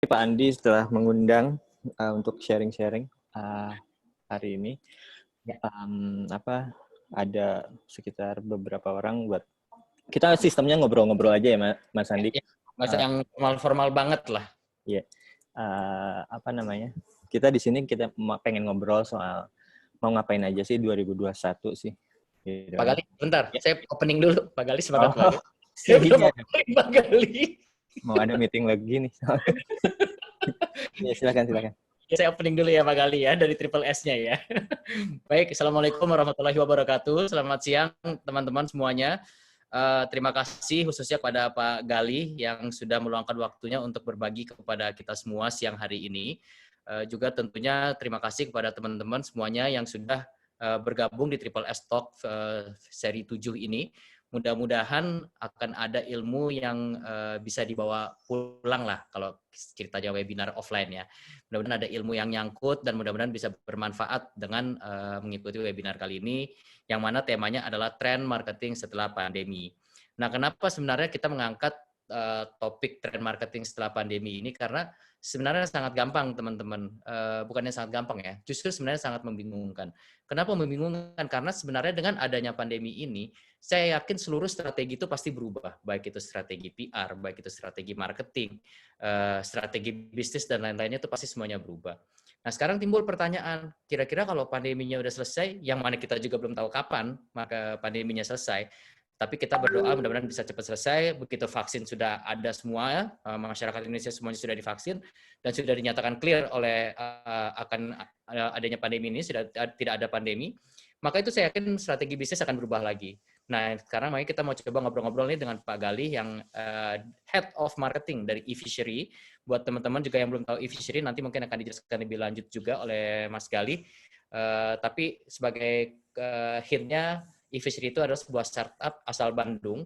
Pak Andi setelah mengundang untuk sharing-sharing hari ini. Ya. Ada sekitar beberapa orang buat kita sistemnya ngobrol-ngobrol aja ya Mas Andi. Ya, nggak usah yang formal-formal banget lah. Iya. Kita di sini kita pengen ngobrol soal mau ngapain aja sih 2021 sih. Gitu. Pak Gali, bentar. Ya. Saya opening dulu. Pak Gali semangat banget. Saya belum opening Pak Gali. Mau ada meeting lagi nih. Ya, silakan. Saya opening dulu ya Pak Gali ya, dari Triple S-nya ya. Baik, Assalamualaikum warahmatullahi wabarakatuh. Selamat siang teman-teman semuanya. Terima kasih khususnya kepada Pak Gali yang sudah meluangkan waktunya untuk berbagi kepada kita semua siang hari ini. Juga tentunya terima kasih kepada teman-teman semuanya yang sudah bergabung di Triple S Talk seri 7 ini. Mudah-mudahan akan ada ilmu yang bisa dibawa pulang lah kalau ceritanya webinar offline ya. Mudah-mudahan ada ilmu yang nyangkut dan mudah-mudahan bisa bermanfaat dengan mengikuti webinar kali ini yang mana temanya adalah tren marketing setelah pandemi. Nah, kenapa sebenarnya kita mengangkat topik tren marketing setelah pandemi ini? Karena sebenarnya sangat gampang, teman-teman. Bukannya sangat gampang ya, justru sebenarnya sangat membingungkan. Kenapa membingungkan? Karena sebenarnya dengan adanya pandemi ini, saya yakin seluruh strategi itu pasti berubah. Baik itu strategi PR, baik itu strategi marketing, strategi bisnis, dan lain-lainnya itu pasti semuanya berubah. Nah, sekarang timbul pertanyaan, kira-kira kalau pandeminya udah selesai, yang mana kita juga belum tahu kapan maka pandeminya selesai, tapi kita berdoa mudah-mudahan bisa cepat selesai, begitu vaksin sudah ada semua, masyarakat Indonesia semuanya sudah divaksin, dan sudah dinyatakan clear oleh akan adanya pandemi ini, sudah tidak ada pandemi, maka itu saya yakin strategi bisnis akan berubah lagi. Nah, sekarang mari kita mau coba ngobrol-ngobrol nih dengan Pak Gali yang Head of Marketing dari eFishery. Buat teman-teman juga yang belum tahu eFishery, nanti mungkin akan dijelaskan lebih lanjut juga oleh Mas Gali. Tapi sebagai hintnya, eFishery itu adalah sebuah startup asal Bandung.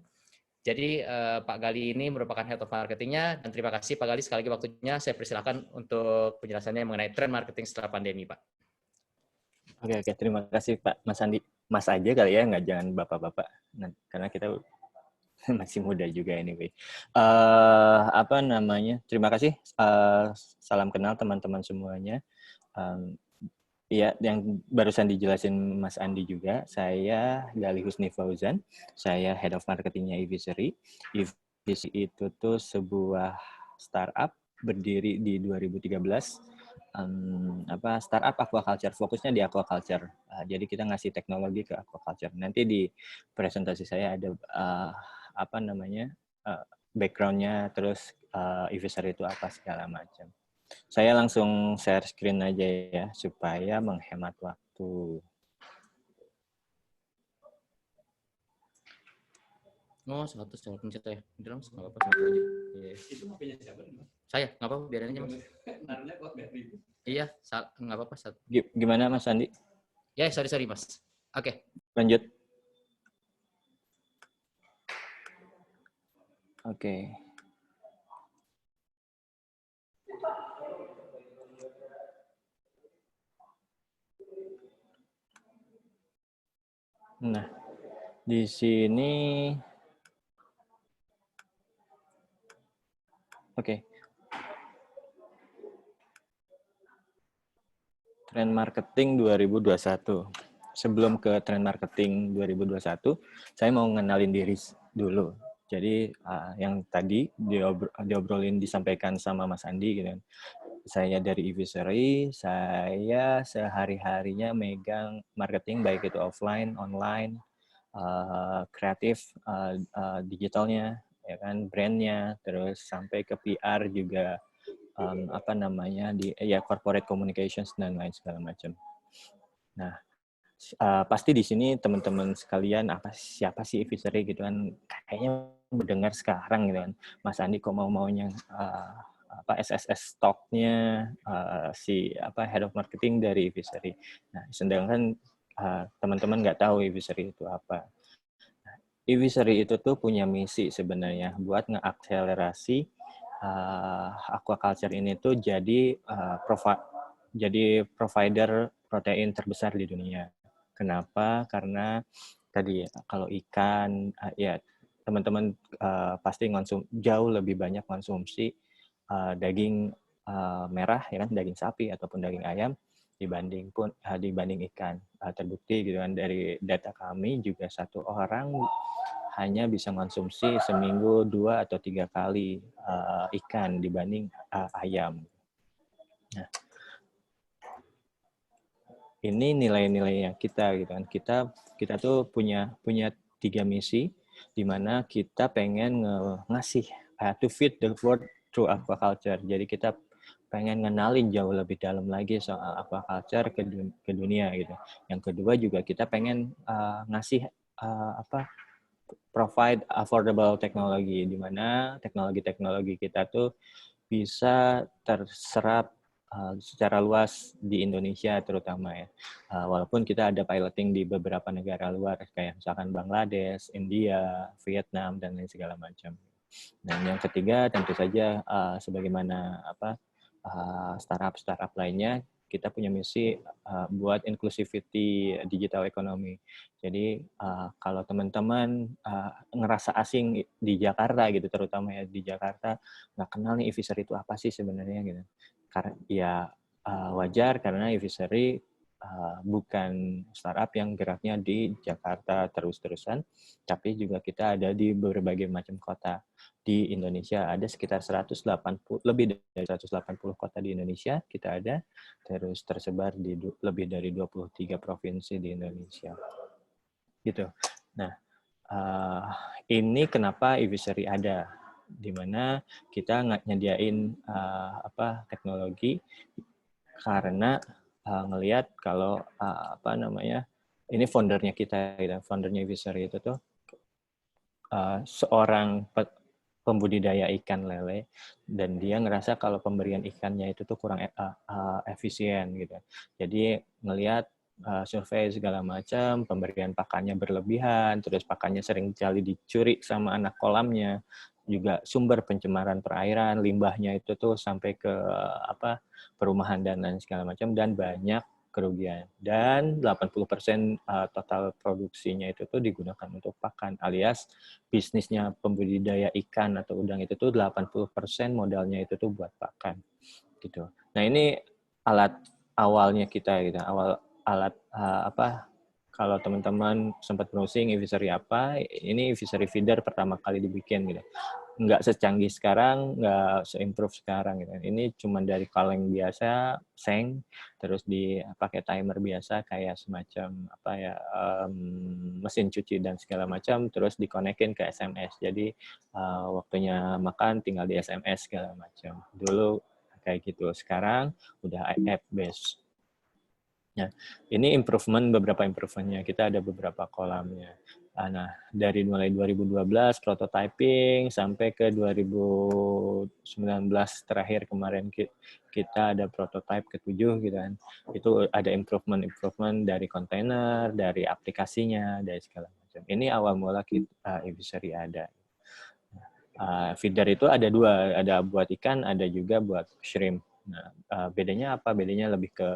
Jadi Pak Gali ini merupakan Head of Marketingnya, dan terima kasih Pak Gali sekali lagi waktunya. Saya persilakan untuk penjelasannya mengenai tren marketing setelah pandemi, Pak. Oke, terima kasih Pak Mas Andi. Mas aja kali ya, nggak jangan bapak-bapak. Nah, karena kita masih muda juga anyway. Terima kasih. Salam kenal teman-teman semuanya. Iya, yang barusan dijelasin Mas Andi juga, saya Gali Husni Fauzan, saya Head of Marketingnya eFishery. eFishery itu tuh sebuah startup berdiri di 2013. Startup aquaculture, fokusnya di aquaculture. Jadi kita ngasih teknologi ke aquaculture. Nanti di presentasi saya ada background-nya, terus eFishery itu apa segala macam. Saya langsung share screen aja ya, supaya menghemat waktu. Oh, 100 jangan pencet ya. Udah langsung, nggak apa-apa. Itu HP-nya siapa? Saya, nggak apa-apa, biarin aja Mas. Naruhnya kuat dari itu. Iya, nggak apa-apa. Gimana Mas Andi? Ya, sorry Mas. Oke. Lanjut. Oke. Nah, di sini Tren marketing 2021. Sebelum ke tren marketing 2021, saya mau ngenalin diri dulu. Jadi yang tadi diobrolin disampaikan sama Mas Andi gitu kan. Saya dari eFishery, saya sehari-harinya megang marketing baik itu offline, online, kreatif, digitalnya, ya kan, brandnya, terus sampai ke PR juga, corporate communications dan lain segala macam. Nah, pasti di sini teman-teman sekalian siapa sih eFishery gitu kan, kayaknya mendengar sekarang gitu kan, Mas Andi kok maunya SSS Talk-nya Head of Marketing dari eFishery. Nah, sedangkan teman-teman nggak tahu eFishery itu apa. Nah, eFishery itu tuh punya misi sebenarnya buat ngeakselerasi aquaculture ini tuh jadi provider protein terbesar di dunia. Kenapa? Karena tadi kalau ikan, ya teman-teman pasti jauh lebih banyak konsumsi daging merah ya kan, daging sapi ataupun daging ayam dibanding ikan. Terbukti gitu kan dari data kami juga satu orang hanya bisa konsumsi seminggu 2 atau 3 kali ikan dibanding ayam. Nah, ini nilai-nilainya kita gitu kan. Kita tuh punya 3 misi di mana kita pengen ngasih to feed the world through aquaculture. Jadi kita pengen ngenalin jauh lebih dalam lagi soal aquaculture ke dunia gitu. Yang kedua juga kita pengen ngasih provide affordable teknologi di mana teknologi kita tuh bisa terserap secara luas di Indonesia terutama ya. Walaupun kita ada piloting di beberapa negara luar kayak misalkan Bangladesh, India, Vietnam dan lain segala macam. Dan yang ketiga tentu saja sebagaimana startup lainnya kita punya misi buat inclusivity digital economy. Jadi kalau teman-teman ngerasa asing di Jakarta gitu, terutama ya di Jakarta nggak kenal nih e-fishery itu apa sih sebenarnya gitu. Karena ya wajar karena e-fishery bukan startup yang geraknya di Jakarta terus-terusan, tapi juga kita ada di berbagai macam kota di Indonesia. Ada sekitar 180 lebih dari 180 kota di Indonesia kita ada, terus tersebar di lebih dari 23 provinsi di Indonesia. Gitu. Nah, ini kenapa e-fishery ada, di mana kita nggak nyediain teknologi karena ngelihat kalau ini foundernya kita, foundernya e-fishery itu tuh seorang pembudidaya ikan lele dan dia ngerasa kalau pemberian ikannya itu tuh kurang efisien gitu. Jadi ngelihat survei segala macam, pemberian pakannya berlebihan, terus pakannya sering kali dicuri sama anak kolamnya, juga sumber pencemaran perairan, limbahnya itu tuh sampai ke perumahan dan lain segala macam, dan banyak kerugian. Dan 80% total produksinya itu tuh digunakan untuk pakan, alias bisnisnya pembudidaya ikan atau udang itu tuh 80% modalnya itu tuh buat pakan gitu. Nah, ini alat awalnya kita gitu. Alat kalau teman-teman sempat browsing e-fishery apa, ini e-fishery feeder pertama kali dibikin gitu. Nggak secanggih sekarang, nggak se-improve sekarang gitu. Ini cuma dari kaleng biasa, seng, terus dipakai timer biasa kayak semacam mesin cuci dan segala macam, terus dikonekin ke SMS. Jadi waktunya makan tinggal di SMS segala macam. Dulu kayak gitu. Sekarang udah app based. Nah, ini beberapa improvementnya. Kita ada beberapa kolamnya. Nah, dari mulai 2012 prototyping sampai ke 2019 terakhir kemarin kita ada prototype ke-7 gitu kan. Itu ada improvement dari kontainer, dari aplikasinya, dari segala macam. Ini awal mula kita e-fishery ada. Feeder itu ada 2, ada buat ikan, ada juga buat shrimp. Nah, bedanya apa? Bedanya lebih ke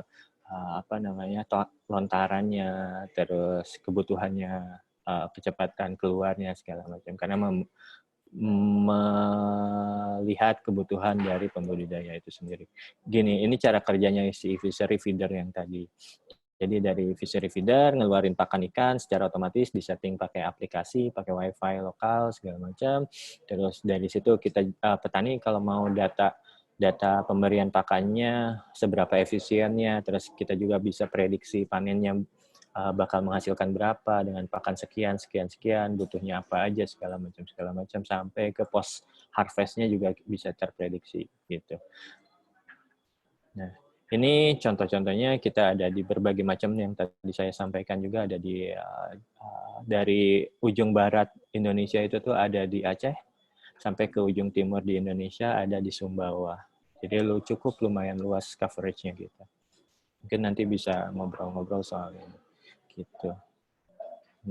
lontarannya, terus kebutuhannya, kecepatan keluarnya segala macam. Karena melihat kebutuhan dari pembudidaya itu sendiri. Gini, ini cara kerjanya si fishery feeder yang tadi. Jadi dari fishery feeder ngeluarin pakan ikan secara otomatis disetting pakai aplikasi, pakai wifi lokal segala macam. Terus dari situ kita petani kalau mau data pemberian pakannya, seberapa efisiennya, terus kita juga bisa prediksi panennya bakal menghasilkan berapa dengan pakan sekian, butuhnya apa aja, segala macam, sampai ke post harvest-nya juga bisa terprediksi gitu. Nah, ini contoh-contohnya kita ada di berbagai macam yang tadi saya sampaikan juga ada di dari ujung barat Indonesia itu tuh ada di Aceh, sampai ke ujung timur di Indonesia ada di Sumbawa. Jadi cukup lumayan luas coverage-nya kita. Mungkin nanti bisa ngobrol-ngobrol soal ini. Gitu.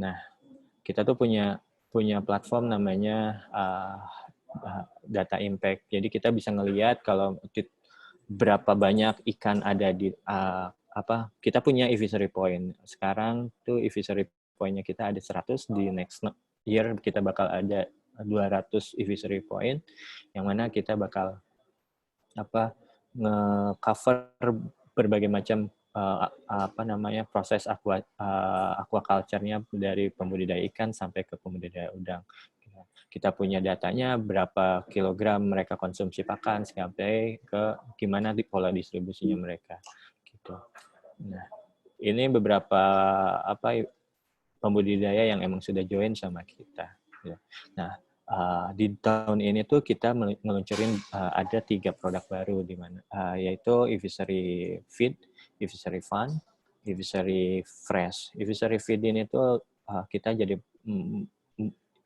Nah, kita tuh punya platform namanya Data Impact. Jadi kita bisa ngelihat kalau berapa banyak ikan ada di kita punya e-fishery point. Sekarang tuh e-fishery point-nya kita ada 100, di next year kita bakal ada 200 e-fishery point, yang mana kita bakal nge-cover berbagai macam proses aquaculture-nya dari pembudidaya ikan sampai ke pembudidaya udang. Kita punya datanya berapa kilogram mereka konsumsi pakan sampai ke gimana pola distribusinya mereka gitu. Nah, ini beberapa pembudidaya yang emang sudah join sama kita. Nah, di tahun ini tuh kita meluncurin ada 3 produk baru di mana yaitu Evisery Feed, Evisery Fun, Evisery Fresh. Evisery Feed ini tuh kita jadi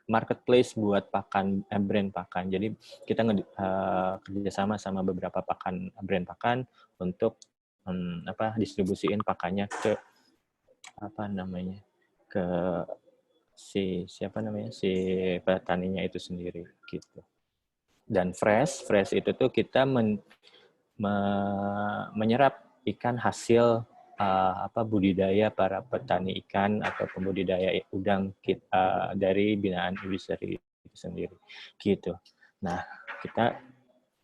marketplace buat brand pakan. Jadi kita kerjasama sama beberapa brand pakan untuk distribusiin pakannya ke ke si petaninya itu sendiri gitu. Dan fresh itu tuh kita menyerap ikan hasil budidaya para petani ikan atau pembudidaya udang kita dari binaan Evisery itu sendiri gitu. Nah, kita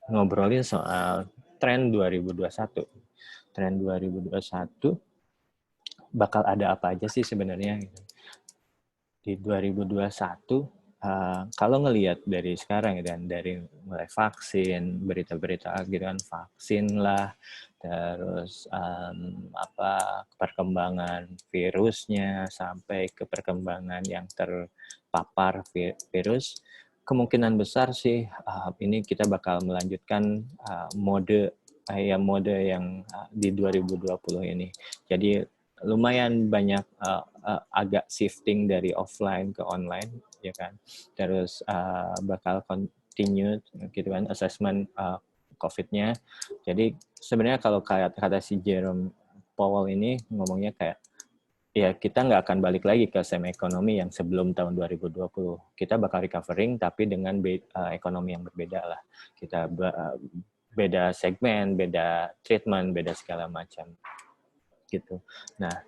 ngobrolin soal tren 2021. Tren 2021 bakal ada apa aja sih sebenarnya gitu. Di 2021 kalau ngelihat dari sekarang dan dari mulai vaksin, berita-berita gitu kan, vaksin lah, terus perkembangan virusnya sampai ke perkembangan yang terpapar virus, kemungkinan besar sih ini kita bakal melanjutkan mode yang di 2020 ini. Jadi lumayan banyak agak shifting dari offline ke online, ya kan. Terus bakal continue gitu kan assessment COVID-nya. Jadi sebenarnya kalau kata si Jerome Powell ini ngomongnya kayak ya kita nggak akan balik lagi ke semi ekonomi yang sebelum tahun 2020. Kita bakal recovering tapi dengan ekonomi yang berbeda lah. Kita beda segmen, beda treatment, beda segala macam. Gitu. Nah,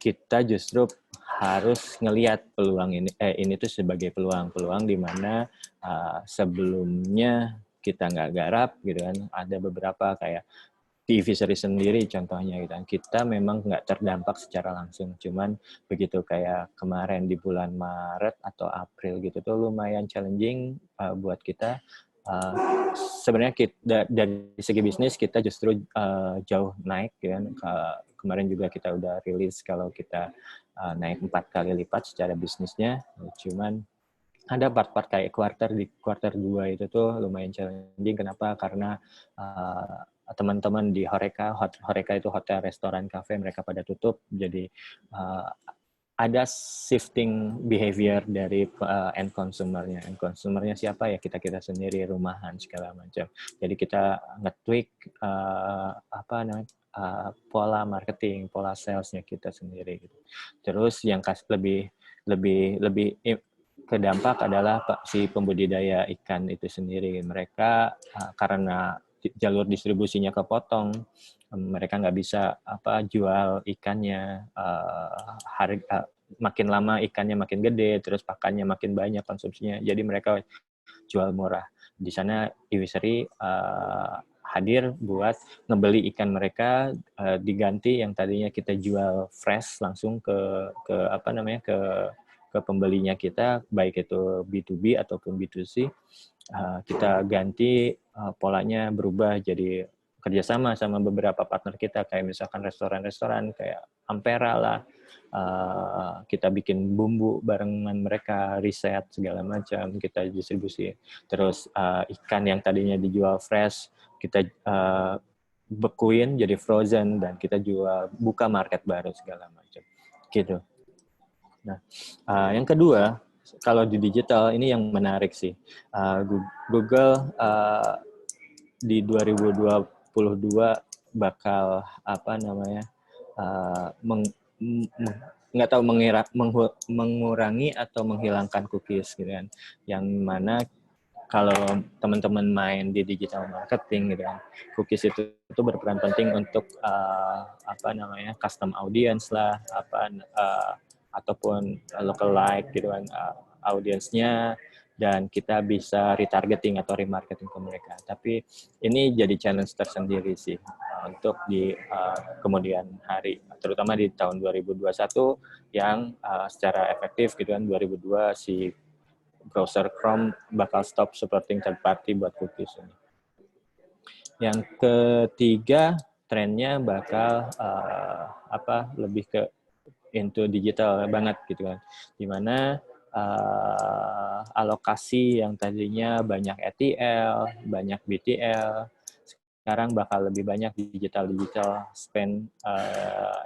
kita justru harus ngelihat peluang ini tuh sebagai peluang di mana sebelumnya kita nggak garap gitu kan, ada beberapa kayak di Evisery sendiri contohnya gitu kan, kita memang nggak terdampak secara langsung, cuman begitu kayak kemarin di bulan Maret atau April gitu tuh lumayan challenging buat kita. Sebenarnya dari segi bisnis kita justru jauh naik kan. Kemarin juga kita udah rilis kalau kita naik 4 kali lipat secara bisnisnya. Cuman ada part-part kayak di kuarter 2 itu tuh lumayan challenging. Kenapa? Karena teman-teman di Horeca itu hotel, restoran, kafe, mereka pada tutup. Jadi ada shifting behavior dari end consumer-nya. End consumer-nya siapa ya? Kita sendiri, rumahan segala macam. Jadi kita nge-tweak pola marketing, pola sales-nya kita sendiri gitu. Terus yang lebih kedampak adalah si pembudidaya ikan itu sendiri. Mereka karena jalur distribusinya kepotong, mereka nggak bisa jual ikannya, makin lama ikannya makin gede, terus pakannya makin banyak konsumsinya, jadi mereka jual murah. Di sana Evisery hadir buat ngebeli ikan mereka, diganti yang tadinya kita jual fresh langsung ke pembelinya kita, baik itu B2B ataupun B2C. Kita ganti polanya, berubah jadi kerjasama sama beberapa partner kita, kayak misalkan restoran-restoran kayak Ampera lah, kita bikin bumbu barengan mereka, riset segala macam, kita distribusi. Terus ikan yang tadinya dijual fresh kita bekuin jadi frozen dan kita jual, buka market baru segala macam gitu. Nah, yang kedua, kalau di digital ini yang menarik sih. Google di 2022 bakal nggak tahu mengurangi atau menghilangkan cookies gitu kan. Yang mana kalau teman-teman main di digital marketing gitu kan, cookies itu berperan penting untuk custom audience lah, ataupun lookalike gitu kan, audiensnya. dan kita bisa retargeting atau remarketing ke mereka. Tapi ini jadi challenge tersendiri sih untuk di kemudian hari, terutama di tahun 2021 yang secara efektif gitu kan 2002 si browser Chrome bakal stop supporting third party buat cookies ini. Yang ketiga trennya bakal lebih ke into digital banget gitu kan, dimana alokasi yang tadinya banyak ETL, banyak BTL, sekarang bakal lebih banyak digital spend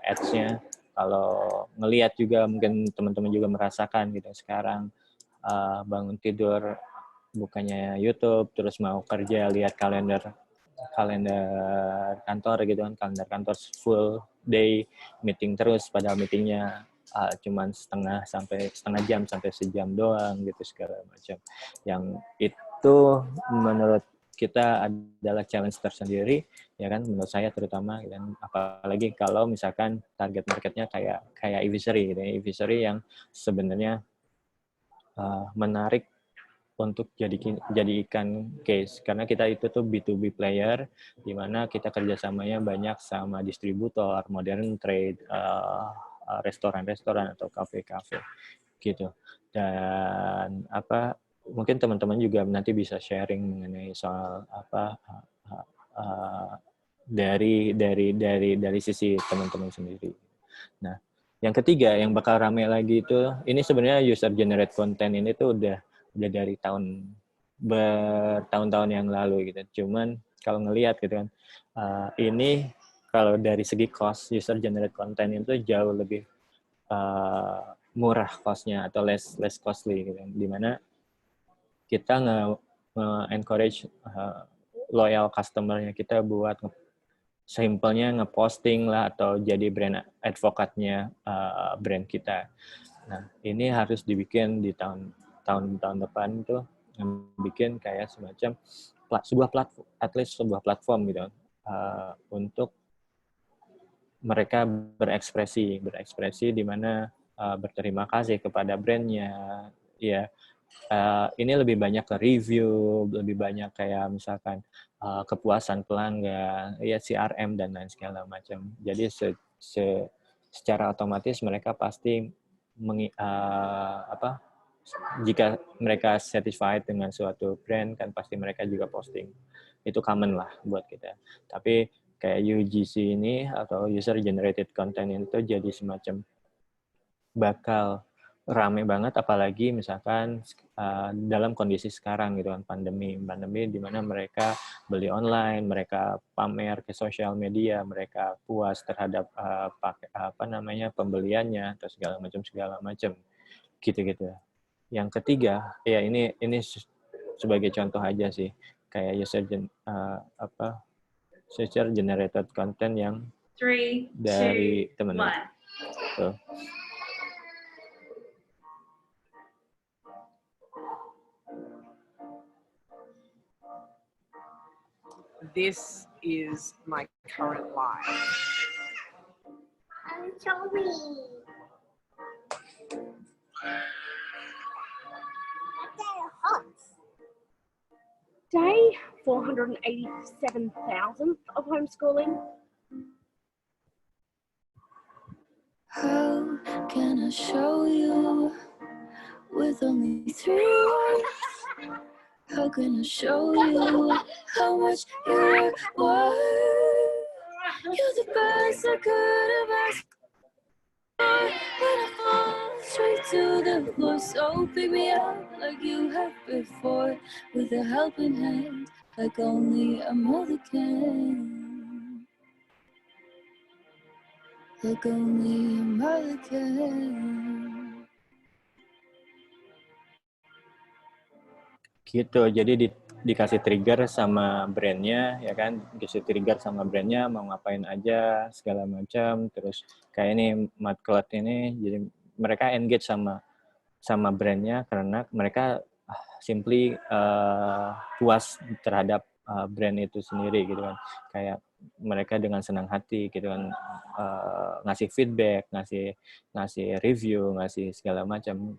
ads-nya. Kalau ngelihat juga mungkin teman-teman juga merasakan gitu sekarang bangun tidur bukannya YouTube, terus mau kerja lihat kalender kantor gitu kan, kalender kantor full day meeting terus, padahal meetingnya cuman setengah jam sampai sejam doang gitu segala macam. Yang itu menurut kita adalah challenge tersendiri ya kan, menurut saya terutama, dan apalagi kalau misalkan target marketnya kayak e-visory gitu ya, e-visory yang sebenarnya menarik untuk jadikan case, karena kita itu tuh B2B player, di mana kita kerjasamanya banyak sama distributor, modern trade, restoran-restoran atau kafe-kafe gitu. Dan mungkin teman-teman juga nanti bisa sharing mengenai soal dari sisi teman-teman sendiri. Nah, yang ketiga yang bakal rame lagi itu, ini sebenarnya user generate content ini tuh udah dari bertahun-tahun yang lalu gitu. Cuman kalau ngelihat gitu kan, ini kalau dari segi cost, user generate content itu jauh lebih murah cost-nya atau less costly gitu. Dimana kita nge-encourage loyal customer-nya kita buat simpelnya ngeposting lah atau jadi brand advocate-nya brand kita. Nah, ini harus dibikin di tahun depan tuh, bikin kayak semacam sebuah platform, at least sebuah platform gitu, untuk mereka berekspresi di mana berterima kasih kepada brandnya. Ya, ini lebih banyak ke review, lebih banyak kayak misalkan kepuasan pelanggan, ya CRM dan lain segala macam. Jadi secara otomatis mereka pasti jika mereka satisfied dengan suatu brand kan pasti mereka juga posting. Itu common lah buat kita. Tapi kayak UGC ini atau user generated content itu jadi semacam bakal rame banget, apalagi misalkan dalam kondisi sekarang gitu kan, pandemi di mana mereka beli online, mereka pamer ke sosial media, mereka puas terhadap pembeliannya atau segala macam gitu. Yang ketiga ya ini sebagai contoh aja sih, kayak user generated content yang 3, dari 2, teman 1. tuh. This is my current life. Show me. Day 487,000th of homeschooling. How can I show you with only 3 words? How can I show you how much you're worth? You're the best I could have asked for, but I fall straight to the floor. So pick me up like you have before, with a helping hand like only a mother can. Like only a mother can. Gitu, jadi dikasih trigger sama brandnya, ya kan, dikasih trigger sama brandnya mau ngapain aja segala macam. Terus kayak ini Madcloud ini, jadi mereka engage sama brandnya karena mereka simply puas terhadap brand itu sendiri gitu kan. Kayak mereka dengan senang hati gitu kan, ngasih feedback, ngasih review, ngasih segala macam.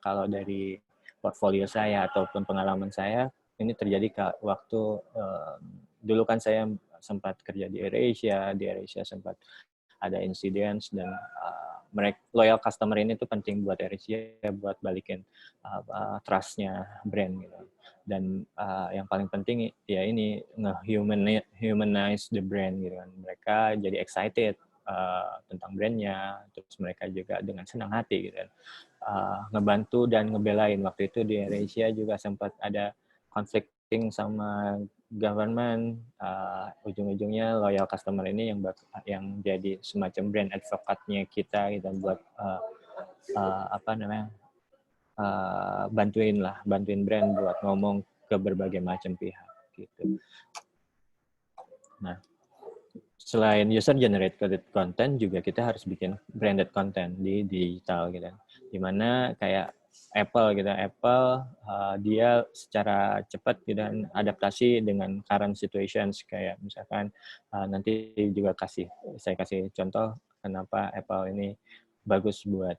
Kalau dari portfolio saya ataupun pengalaman saya ini terjadi waktu dulu kan saya sempat kerja di AirAsia sempat ada insiden dan mereka loyal customer ini tuh penting buat AirAsia buat balikin trust-nya brand gitu. Dan yang paling penting ya ini humanize the brand gitu kan. Mereka jadi excited tentang brandnya, terus mereka juga dengan senang hati gitu kan. Ngebantu dan ngebelain. Waktu itu di AirAsia juga sempat ada conflicting sama government, ujung-ujungnya loyal customer ini yang jadi semacam brand advocate-nya kita gitu buat bantuin brand buat ngomong ke berbagai macam pihak gitu. Nah, selain user generated content juga kita harus bikin branded content di digital gitu. Dimana kayak Apple gitu, dia secara cepat gitu adaptasi dengan current situations kayak misalkan nanti juga saya kasih contoh kenapa Apple ini bagus buat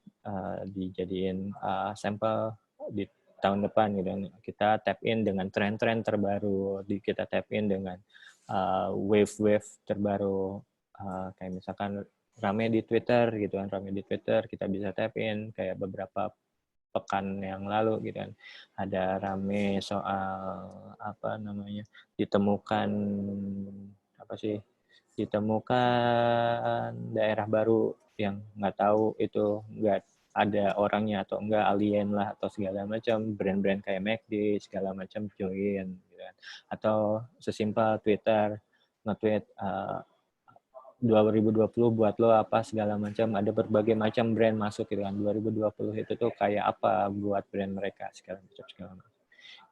dijadiin sampel di tahun depan gitu. Kita tap in dengan tren-tren terbaru, kita tap in dengan wave-wave terbaru kayak misalkan rame di Twitter gitu kan, kita bisa tap in kayak beberapa pekan yang lalu gitu kan, ada rame soal ditemukan daerah baru yang nggak tahu itu nggak ada orangnya atau enggak alien lah atau segala macam, brand-brand kayak McD segala macam join gitu kan. Atau sesimpel Twitter nge-tweet 2020 buat lo apa segala macam, ada berbagai macam brand masuk gitu kan. 2020 itu tuh kayak apa buat brand mereka segala macam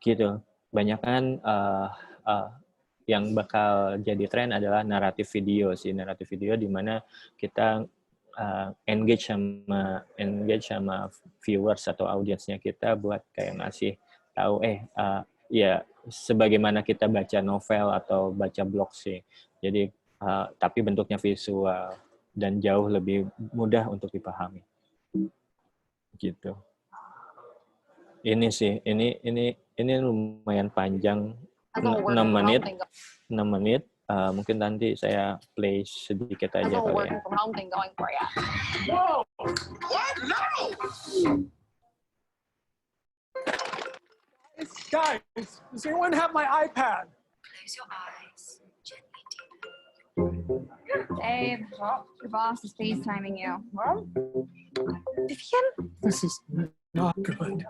gitu. Banyakan yang bakal jadi tren adalah naratif video di mana kita engage sama viewers atau audiensnya kita buat kayak ngasih tahu ya sebagaimana kita baca novel atau baca blog sih. Jadi tapi bentuknya visual dan jauh lebih mudah untuk dipahami. Gitu. Ini sih, ini lumayan panjang, 6 menit. Mungkin nanti saya play sedikit aja kali ya. Guys, does anyone have my iPad? Close your eyes. Gently deep. Babe, your boss is FaceTiming you. Vivian? This is not good.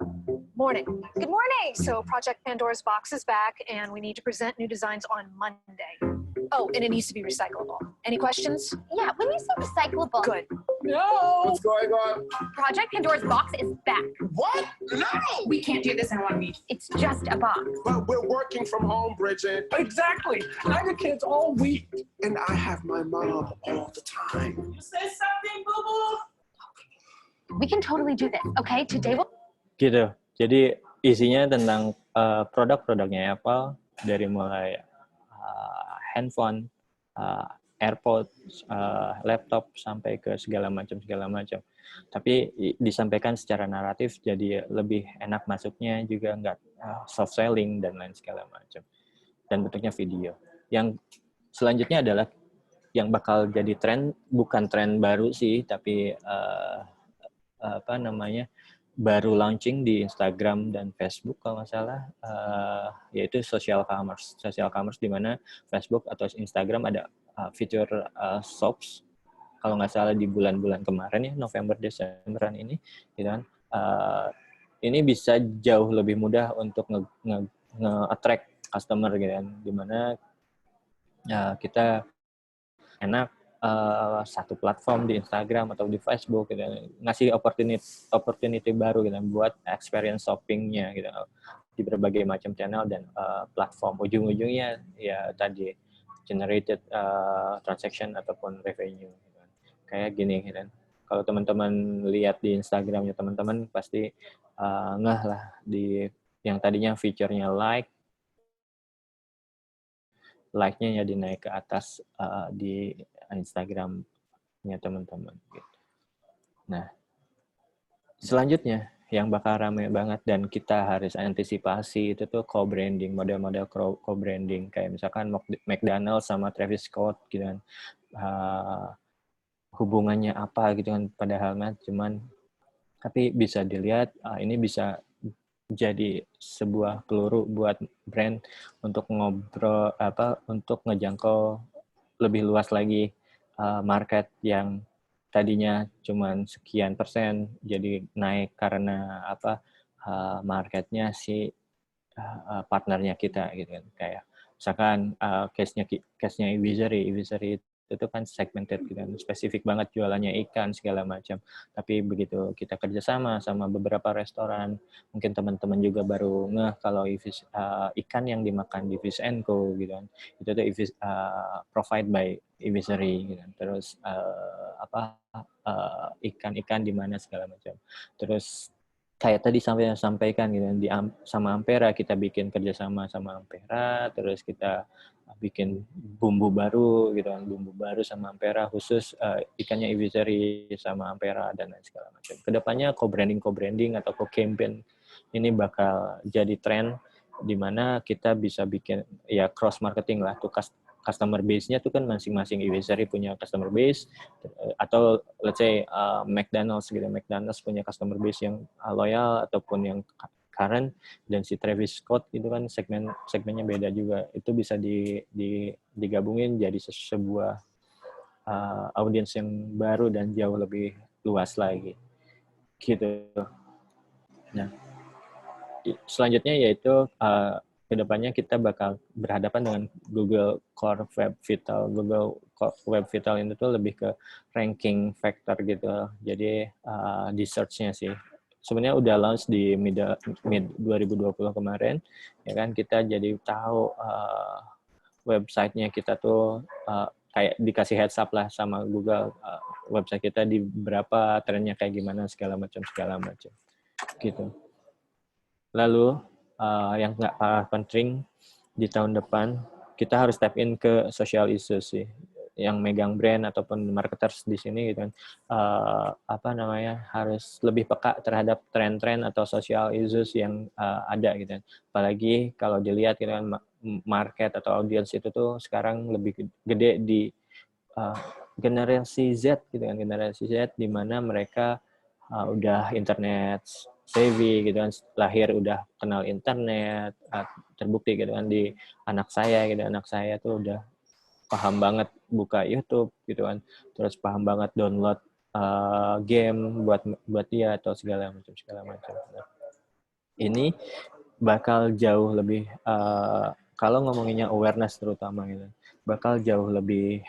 Morning. Good morning. So Project Pandora's box is back and we need to present new designs on Monday. Oh, and it needs to be recyclable. Any questions? Yeah, when you say recyclable, Good. No! What's going on? Project Pandora's box is back. What? No! We can't do this in 1 week. It's just a box. But we're working from home, Bridget. Exactly. I have kids all week. And I have my mom all the time. You say something, boo-boo? We can totally do this, okay? Today we'll... Gitu. Jadi isinya tentang produk-produknya Apple dari mulai handphone, AirPods, laptop sampai ke segala macam. Tapi disampaikan secara naratif jadi lebih enak masuknya juga nggak soft selling dan lain segala macam. Dan bentuknya video. Yang selanjutnya adalah yang bakal jadi tren, bukan tren baru sih, tapi baru launching di Instagram dan Facebook kalau nggak salah, yaitu social commerce di mana Facebook atau Instagram ada fitur shops kalau nggak salah di bulan-bulan kemarin ya, November Desemberan ini gitu kan. Ini bisa jauh lebih mudah untuk nge-attract customer gitu kan, di mana kita enak satu platform di Instagram atau di Facebook gitu, ngasih opportunity baru gitu buat experience shoppingnya gitu di berbagai macam channel dan platform. Ujung-ujungnya ya tadi generated transaction ataupun revenue gitu. Kayak gini gitu. Kalau teman-teman lihat di Instagramnya teman-teman pasti ngeh lah di yang tadinya feature-nya like-nya jadi naik ke atas di Instagram-nya teman-teman. Gitu. Nah, selanjutnya yang bakal rame banget dan kita harus antisipasi itu tuh co-branding, model-model co-branding kayak misalkan McDonald's sama Travis Scott gitu kan. Hubungannya apa gitu kan, padahal cuman tapi bisa dilihat ini bisa jadi sebuah peluru buat brand untuk ngobrol untuk ngejangkau lebih luas lagi market yang tadinya cuman sekian persen jadi naik karena marketnya si partnernya kita gitu kan. Kayak misalkan case-nya Ivisery itu kan segmented gitu kan, spesifik banget jualannya ikan segala macam. Tapi begitu kita kerjasama sama beberapa restoran, mungkin teman-teman juga baru ngeh kalau ikan yang dimakan di Fish & Co gitu kan, itu tuh provide by Ivisery gitu kan. Terus ikan-ikan di mana segala macam. Terus kayak tadi sampaikan gitu sama Ampera, kita bikin kerjasama sama Ampera, terus kita bikin bumbu baru gitu kan, bumbu baru sama Ampera khusus ikannya Ivisery sama Ampera dan lain segala macam. Kedepannya co-branding atau co-campaign ini bakal jadi tren di mana kita bisa bikin ya cross marketing lah tuh. Customer base-nya tuh kan masing-masing Ivisery punya customer base, atau let's say McDonald's gitu. McDonald's punya customer base yang loyal ataupun yang current, dan si Travis Scott itu kan segmennya beda juga. Itu bisa digabungin jadi sebuah audiens yang baru dan jauh lebih luas lagi. Gitu. Nah, selanjutnya yaitu kedepannya kita bakal berhadapan dengan Google Core Web Vital. Google Core Web Vital itu tuh lebih ke ranking factor gitu. Jadi di search-nya sih. Sebenarnya udah launch di mid 2020 kemarin, ya kan, kita jadi tahu website-nya kita tuh kayak dikasih heads up lah sama Google, website kita di berapa, trennya kayak gimana segala macam gitu. Lalu yang nggak kalah penting di tahun depan, kita harus tap in ke social issues sih, yang megang brand ataupun marketers di sini gitu kan, harus lebih peka terhadap tren-tren atau social issues yang ada gitu kan. Apalagi kalau dilihat gitu kan, market atau audience itu tuh sekarang lebih gede di generasi Z gitu kan, generasi Z di mana mereka udah internet savvy gitu kan, lahir udah kenal internet, terbukti gitu kan di anak saya tuh udah paham banget buka YouTube gitu kan, terus paham banget download game buat dia atau segala macam. Ini bakal jauh lebih kalau ngomonginnya awareness terutama gitu, bakal jauh lebih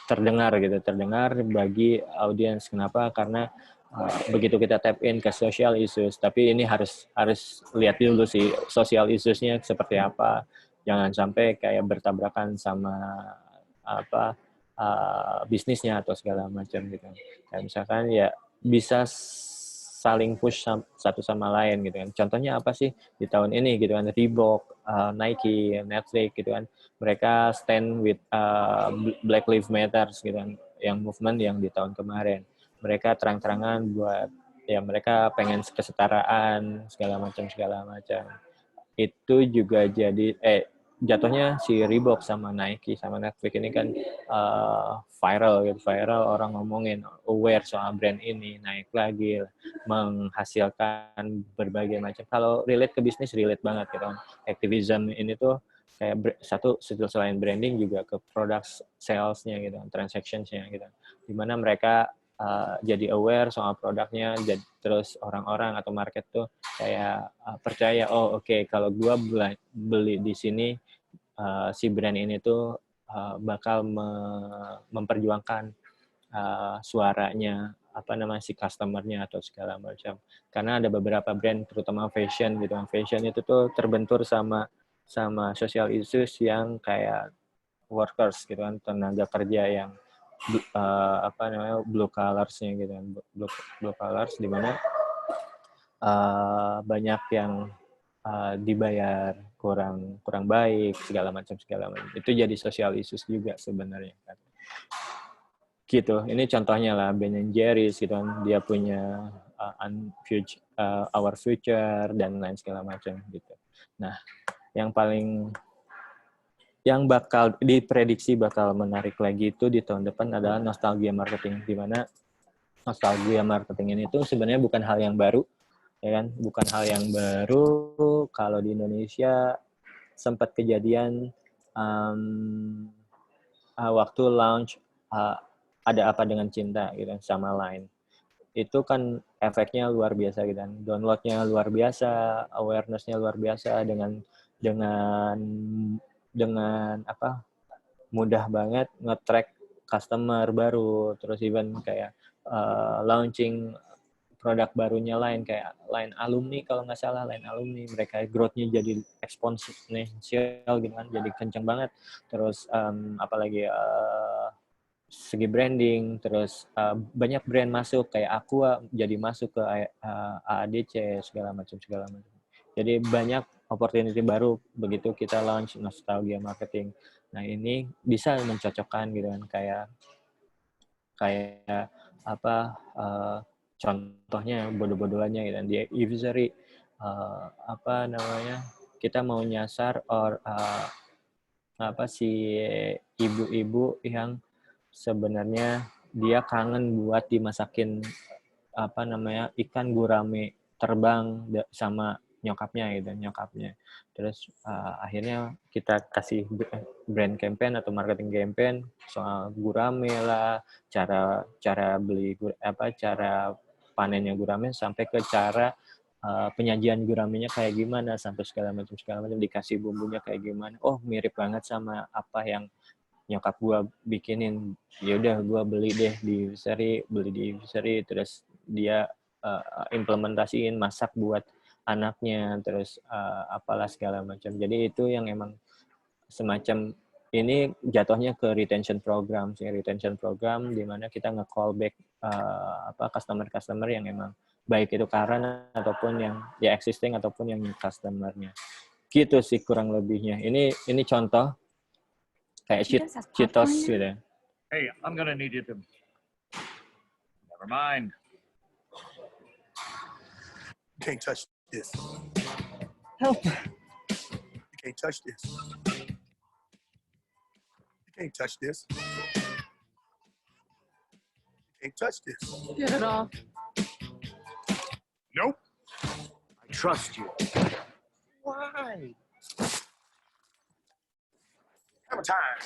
terdengar bagi audiens. Kenapa? Karena begitu kita tap in ke social issues, tapi ini harus lihat dulu sih social issues-nya seperti apa. Jangan sampai kayak bertabrakan sama bisnisnya atau segala macam gitu. Kayak misalkan ya bisa saling push satu sama lain gitu kan. Contohnya apa sih di tahun ini gitu kan, Reebok, Nike, Netflix gitu kan. Mereka stand with Black Lives Matter gitu kan, yang movement yang di tahun kemarin. Mereka terang-terangan buat ya mereka pengen kesetaraan segala macam. Itu juga jadi jatuhnya si Reebok sama Nike sama Netflix ini kan viral orang ngomongin, aware soal brand ini, naik lagi, menghasilkan berbagai macam. Kalau relate ke bisnis, relate banget gitu kan. Activism ini tuh kayak selain branding juga ke product sales-nya gitu, transactions-nya gitu. Dimana mereka jadi aware soal produknya, terus orang-orang atau market tuh kayak percaya, oke, kalau gua beli di sini, si brand ini tuh bakal memperjuangkan suaranya si customer-nya atau segala macam. Karena ada beberapa brand terutama fashion gitu kan. Fashion itu tuh terbentur sama social issues yang kayak workers gitu kan, tenaga kerja yang blue collars-nya gitu kan. Blue collars di mana banyak yang dibayar kurang baik segala macam. Itu jadi social issues juga sebenarnya kan. gitu. Ini contohnya lah Ben & Jerry's gitu kan, dia punya Our Future dan lain segala macam gitu. Nah, yang bakal diprediksi bakal menarik lagi itu di tahun depan adalah nostalgia marketing, di mana nostalgia marketing ini tuh sebenarnya bukan hal yang baru, ya kan? Bukan hal yang baru. Kalau di Indonesia sempat kejadian waktu launch Ada Apa Dengan Cinta gitu sama Line. Itu kan efeknya luar biasa gitu kan. Downloadnya luar biasa, awareness-nya luar biasa dengan mudah banget nge-track customer baru, terus even kayak launching produk barunya Line, kayak Line Alumni kalau nggak salah, Line Alumni, mereka growth-nya jadi eksponensial gitu kan, jadi kenceng banget. Terus apalagi segi branding, terus banyak brand masuk, kayak Aqua jadi masuk ke AADC, segala macam. Jadi banyak opportunity baru begitu kita launch nostalgia marketing. Nah, ini bisa mencocokkan gitu kan, kayak apa contohnya bodoh-bodohannya gitu kan, di Evisery kita mau nyasar si ibu-ibu yang sebenarnya dia kangen buat dimasakin ikan gurame terbang sama nyokapnya. Terus akhirnya kita kasih brand campaign atau marketing campaign soal gurame lah, cara beli cara panennya gurame sampai ke cara penyajian guramenya kayak gimana, sampai segala macam dikasih bumbunya kayak gimana. Oh, mirip banget sama apa yang nyokap gue bikinin. Ya udah, gue beli di Evisery, terus dia implementasiin, masak buat anaknya, terus apalah segala macam. Jadi itu yang emang semacam ini jatuhnya ke retention program di mana kita nge-call back customer yang emang baik itu current ataupun yang ya existing ataupun yang new customer-nya. Gitu sih kurang lebihnya. Ini contoh kayak Cheetos gitu. Hey, I'm gonna need you to. Never mind. You can't touch this. Help. You can't touch this. You can't touch this. You can't touch this. Get it off. Nope. I trust you. Why? Hammer time.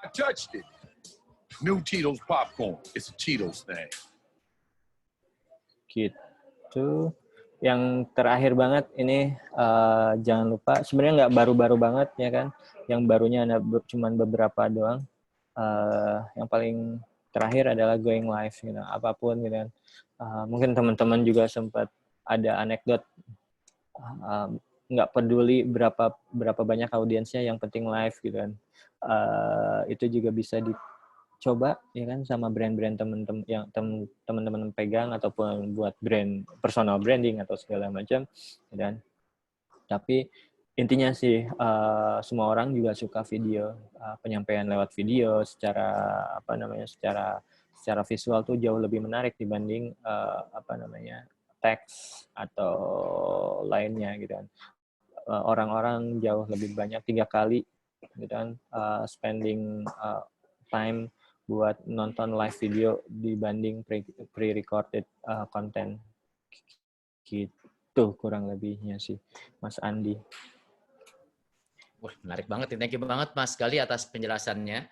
I touched it. New Cheetos popcorn. It's a Cheetos thing. Gitu. Yang terakhir banget ini jangan lupa, sebenarnya nggak baru-baru banget ya kan, yang barunya ada cuman beberapa doang. Yang paling terakhir adalah going live gitu, apapun gitu kan. Mungkin teman-teman juga sempat ada anekdot, nggak peduli berapa banyak audiensnya, yang penting live gitu kan. Itu juga bisa dicoba ya kan sama brand-brand teman-teman yang teman-teman pegang, ataupun buat brand personal branding atau segala macam dan tapi intinya sih semua orang juga suka video, penyampaian lewat video secara secara visual tuh jauh lebih menarik dibanding teks atau lainnya gitu kan. Orang-orang jauh lebih banyak 3 kali gitu kan spending time buat nonton live video dibanding pre-recorded content. Gitu kurang lebihnya sih, Mas Andi. Wah, menarik banget. Thank you banget Mas Gali atas penjelasannya.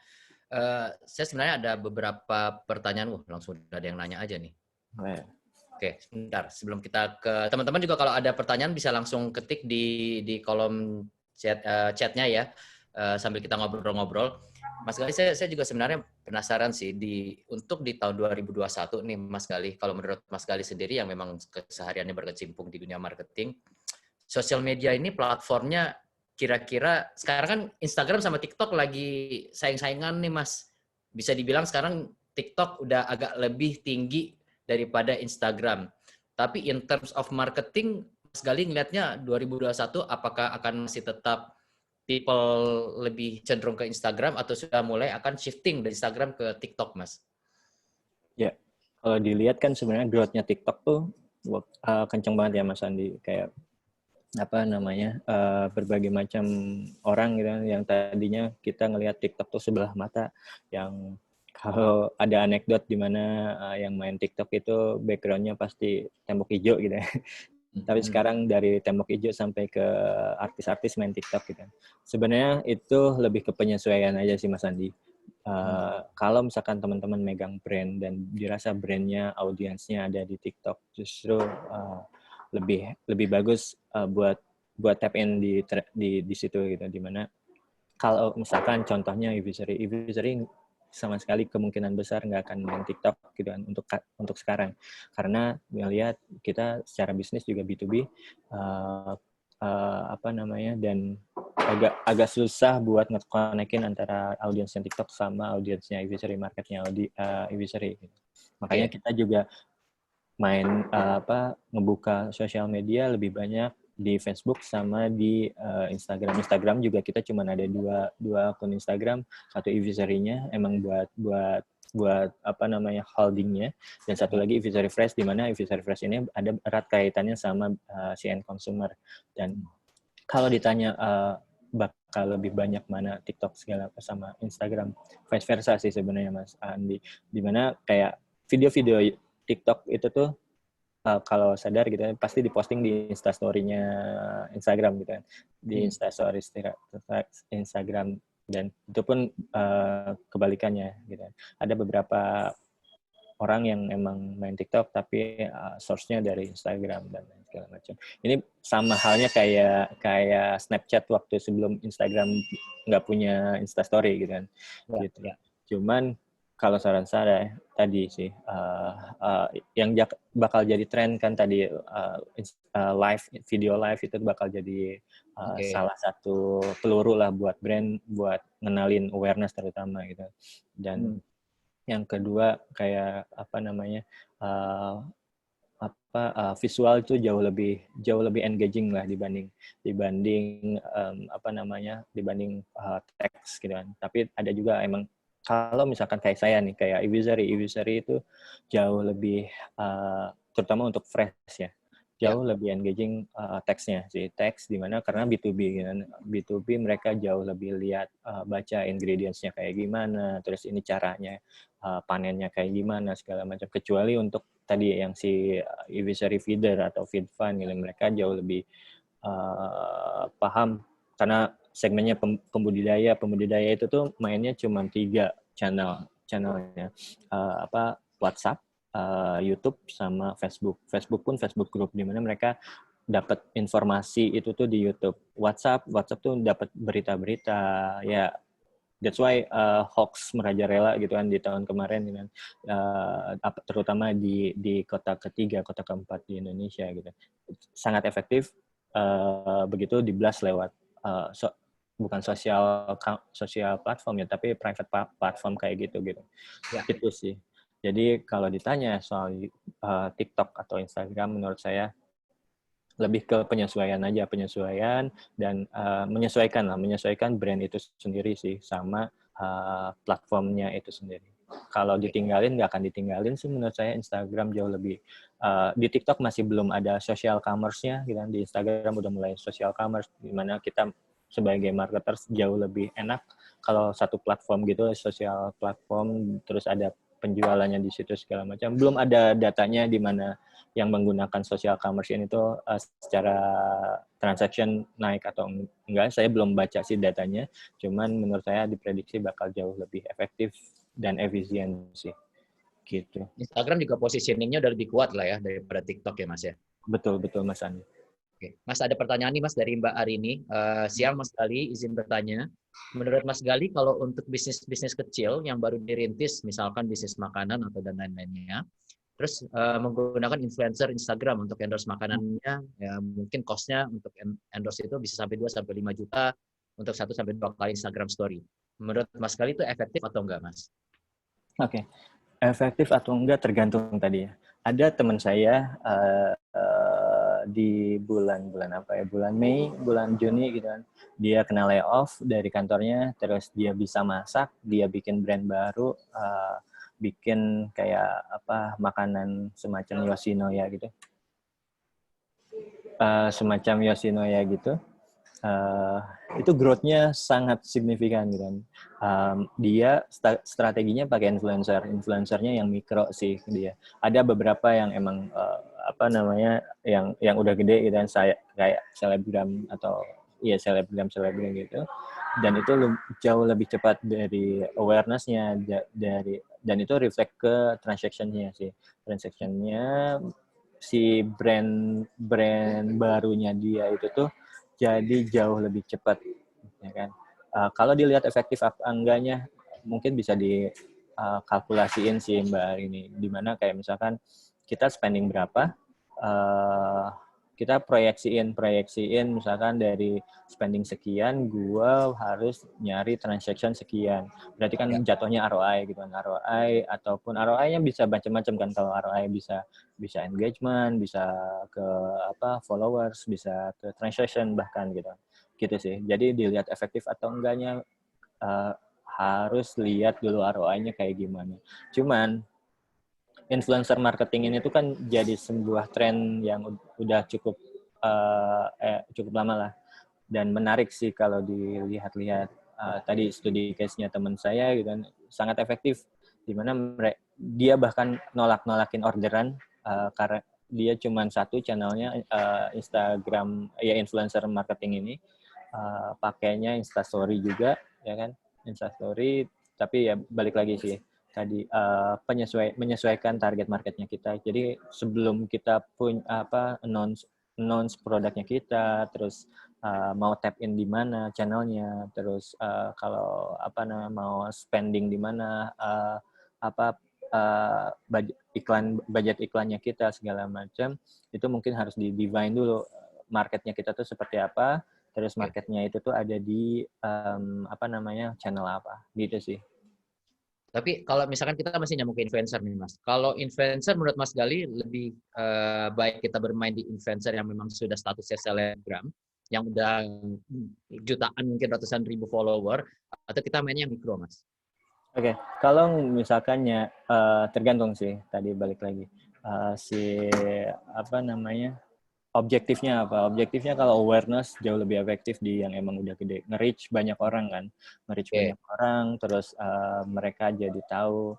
Saya sebenarnya ada beberapa pertanyaan. Langsung ada yang nanya aja nih. Oke, sebentar. Sebelum kita ke teman-teman juga kalau ada pertanyaan bisa langsung ketik di kolom chatnya ya, sambil kita ngobrol-ngobrol. Mas Gali, saya juga sebenarnya penasaran sih untuk di tahun 2021 nih Mas Gali. Kalau menurut Mas Gali sendiri yang memang kesehariannya berkecimpung di dunia marketing, sosial media ini platformnya kira-kira sekarang kan Instagram sama TikTok lagi saing-saingan nih Mas. Bisa dibilang sekarang TikTok udah agak lebih tinggi daripada Instagram. Tapi in terms of marketing, Mas Gali ngelihatnya 2021 apakah akan masih tetap people lebih cenderung ke Instagram atau sudah mulai akan shifting dari Instagram ke TikTok, Mas? Ya, kalau dilihat kan sebenarnya growth-nya TikTok tuh kenceng banget ya Mas Andi. Kayak apa namanya, berbagai macam orang gitu kan, yang tadinya kita ngelihat TikTok tuh sebelah mata, yang kalau ada anekdot di mana yang main TikTok itu background-nya pasti tembok hijau gitu ya. Tapi sekarang dari tembok hijau sampai ke artis-artis main TikTok gitu. Sebenarnya itu lebih ke penyesuaian aja sih Mas Andi. Kalau misalkan teman-teman megang brand dan dirasa brandnya, audiensnya ada di TikTok, justru lebih bagus buat tap in di situ gitu. Dimana kalau misalkan contohnya Ivisary sama sekali kemungkinan besar nggak akan main TikTok gitu kan untuk sekarang, karena melihat kita secara bisnis juga B2B apa namanya, dan agak susah buat nge-connect-in antara audiensnya TikTok sama audiensnya Ivisary, marketnya Ivisary gitu. Makanya kita juga main ngebuka sosial media lebih banyak di Facebook sama di Instagram. Instagram juga kita cuma ada dua akun Instagram, satu Ivisary-nya emang buat apa namanya, holdingnya, dan satu lagi Ivisary Fresh, di mana Ivisary Fresh ini ada erat kaitannya sama si end consumer. Dan kalau ditanya bakal lebih banyak mana TikTok segala apa sama Instagram, vice versa sih sebenarnya Mas Andi. Dimana kayak video-video TikTok itu tuh kalau sadar gitu kan pasti diposting di Instastory-nya Instagram gitu kan, di Instastory Instagram, dan itu pun kebalikannya gitu kan. Ada beberapa orang yang emang main TikTok tapi source-nya dari Instagram dan segala macam. Ini sama halnya kayak Snapchat waktu sebelum Instagram nggak punya Instastory gitu kan. Gitu. Cuman kalau saran saya tadi sih, yang bakal jadi tren kan tadi video live itu bakal jadi salah satu peluru lah buat brand, buat ngenalin awareness terutama gitu. Dan yang kedua kayak apa namanya, visual itu jauh lebih engaging lah dibanding apa namanya, dibanding teks gitu kan. Tapi ada juga emang kalau misalkan kayak saya nih, kayak Ivisary itu jauh lebih terutama untuk fresh ya, jauh lebih engaging teksnya sih, teks dimana karena B2B kan, B2B mereka jauh lebih lihat baca ingredients-nya kayak gimana, terus ini caranya panennya kayak gimana segala macam. Kecuali untuk tadi yang si Ivisary feeder atau feed fund gitu, mereka jauh lebih paham karena segmennya pembudidaya itu tuh mainnya cuma 3 channelnya, WhatsApp, YouTube sama Facebook. Facebook pun Facebook Group, di mana mereka dapat informasi itu tuh di YouTube. WhatsApp tuh dapat berita-berita ya. That's why hoax merajalela gitu kan di tahun kemarin gitu kan, terutama di kota ketiga, kota keempat di Indonesia gitu. Sangat efektif begitu di-blast lewat bukan sosial platform ya, tapi private platform kayak gitu. Ya. Itu sih. Jadi kalau ditanya soal TikTok atau Instagram, menurut saya lebih ke penyesuaian dan menyesuaikan brand itu sendiri sih sama platformnya itu sendiri. Kalau ditinggalin, nggak akan ditinggalin sih menurut saya. Instagram jauh lebih, di TikTok masih belum ada social commerce-nya, gitu. Di Instagram udah mulai social commerce, di mana kita sebagai marketers jauh lebih enak kalau satu platform gitu, social platform, terus ada penjualannya di situ segala macam. Belum ada datanya di mana yang menggunakan social commerce ini tuh secara transaction naik atau enggak. Saya belum baca sih datanya, cuman menurut saya diprediksi bakal jauh lebih efektif dan efisien sih. Gitu. Instagram juga positioning-nya udah lebih kuat lah ya daripada TikTok ya Mas ya? Betul Mas Andi. Oke. Mas, ada pertanyaan nih Mas dari Mbak Arini. Siang Mas Gali, izin bertanya. Menurut Mas Gali, kalau untuk bisnis kecil yang baru dirintis, misalkan bisnis makanan atau dan lain-lainnya, terus menggunakan influencer Instagram untuk endorse makanannya, ya mungkin cost-nya untuk endorse itu bisa sampai 2-5 juta untuk 1-2 kali Instagram story. Menurut Mas Gali itu efektif atau enggak, Mas? Oke. Efektif atau enggak tergantung tadi ya. Ada teman saya di bulan apa ya, bulan Mei, bulan Juni gitu kan, dia kena layoff dari kantornya, terus dia bisa masak, dia bikin brand baru, bikin kayak apa makanan semacam Yoshinoya gitu, semacam Yoshinoya gitu. Itu growth-nya sangat signifikan gitu kan. Dia strateginya pakai influencernya yang mikro sih dia. Ada beberapa yang emang apa namanya yang udah gede gitu kan, saya kayak selebgram atau ya selebgram gitu. Dan itu jauh lebih cepat dari awareness-nya dan itu reflect ke transaction-nya sih. Transaction-nya si brand barunya dia itu tuh jadi jauh lebih cepat, ya kan? Kalau dilihat efektif apa enggaknya, mungkin bisa dikalkulasiin sih Mbak ini. Dimana kayak misalkan kita spending berapa, kita proyeksiin misalkan dari spending sekian, gua harus nyari transaction sekian. Berarti kan jatuhnya ROI gitu kan. ROI ataupun ROI-nya bisa macam-macam kan. Kalau ROI bisa engagement, bisa ke apa followers, bisa ke transaction bahkan gitu. Gitu sih. Jadi dilihat efektif atau enggaknya harus lihat dulu ROI-nya kayak gimana. Cuman influencer marketing ini tuh kan jadi sebuah tren yang udah cukup lama lah dan menarik sih kalau dilihat-lihat. Tadi studi case-nya teman saya gitu kan sangat efektif, di mana dia bahkan nolakin orderan karena dia cuma satu channelnya Instagram ya influencer marketing ini, pakainya Instastory juga ya kan, Instastory, tapi ya balik lagi sih tadi menyesuaikan target marketnya kita. Jadi sebelum kita announce produknya kita, terus mau tap in di mana channelnya, terus kalau mau spending di mana, budget iklannya kita segala macam, itu mungkin harus di-define dulu marketnya kita tuh seperti apa, terus marketnya itu tuh ada di channel apa gitu sih. Tapi kalau misalkan kita masih nyambung ke influencer nih Mas. Kalau influencer menurut Mas Gali lebih baik kita bermain di influencer yang memang sudah statusnya selebgram, yang udah jutaan mungkin ratusan ribu follower, atau kita mainnya yang mikro Mas? Oke, kalau misalkannya tergantung sih, tadi balik lagi. Objektifnya apa? Objektifnya kalau awareness jauh lebih efektif di yang emang udah gede. Nge-reach banyak orang kan. Banyak orang, terus mereka jadi tahu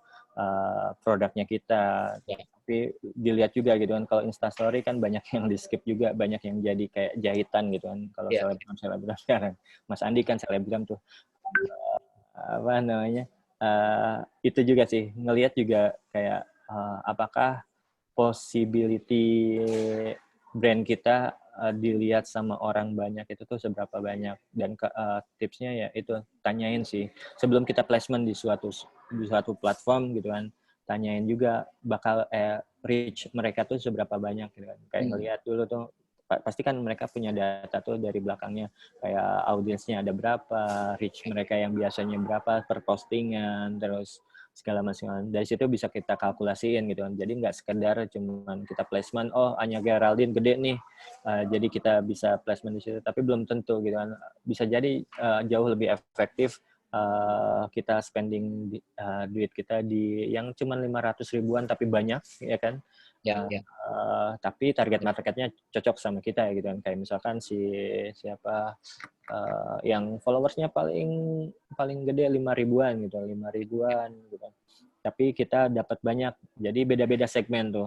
produknya kita. Tapi dilihat juga gitu kan, kalau Instastory kan banyak yang di-skip juga, banyak yang jadi kayak jahitan gitu kan. Kalau selebgram sekarang. Mas Andi kan selebgram tuh. Itu juga sih, ngelihat juga kayak apakah possibility brand kita dilihat sama orang banyak itu tuh seberapa banyak. Dan tipsnya ya itu tanyain sih sebelum kita placement di suatu platform gitu kan, tanyain juga bakal reach mereka tuh seberapa banyak gitu kan. Kayak ngelihat dulu tuh pasti kan mereka punya data tuh dari belakangnya, kayak audiensnya ada berapa, reach mereka yang biasanya berapa per postingan, terus segala macam. Dari situ bisa kita kalkulasiin gitu kan. Jadi nggak sekedar cuman kita placement, Anya Geraldine gede nih, jadi kita bisa placement di situ. Tapi belum tentu gitu kan. Bisa jadi jauh lebih efektif kita spending duit kita di yang cuman 500 ribuan tapi banyak, ya kan? Tapi target marketnya cocok sama kita ya gitu kan. Kayak misalkan siapa yang followersnya paling gede 5 ribuan gitu. Tapi kita dapat banyak. Jadi beda-beda segmen tuh.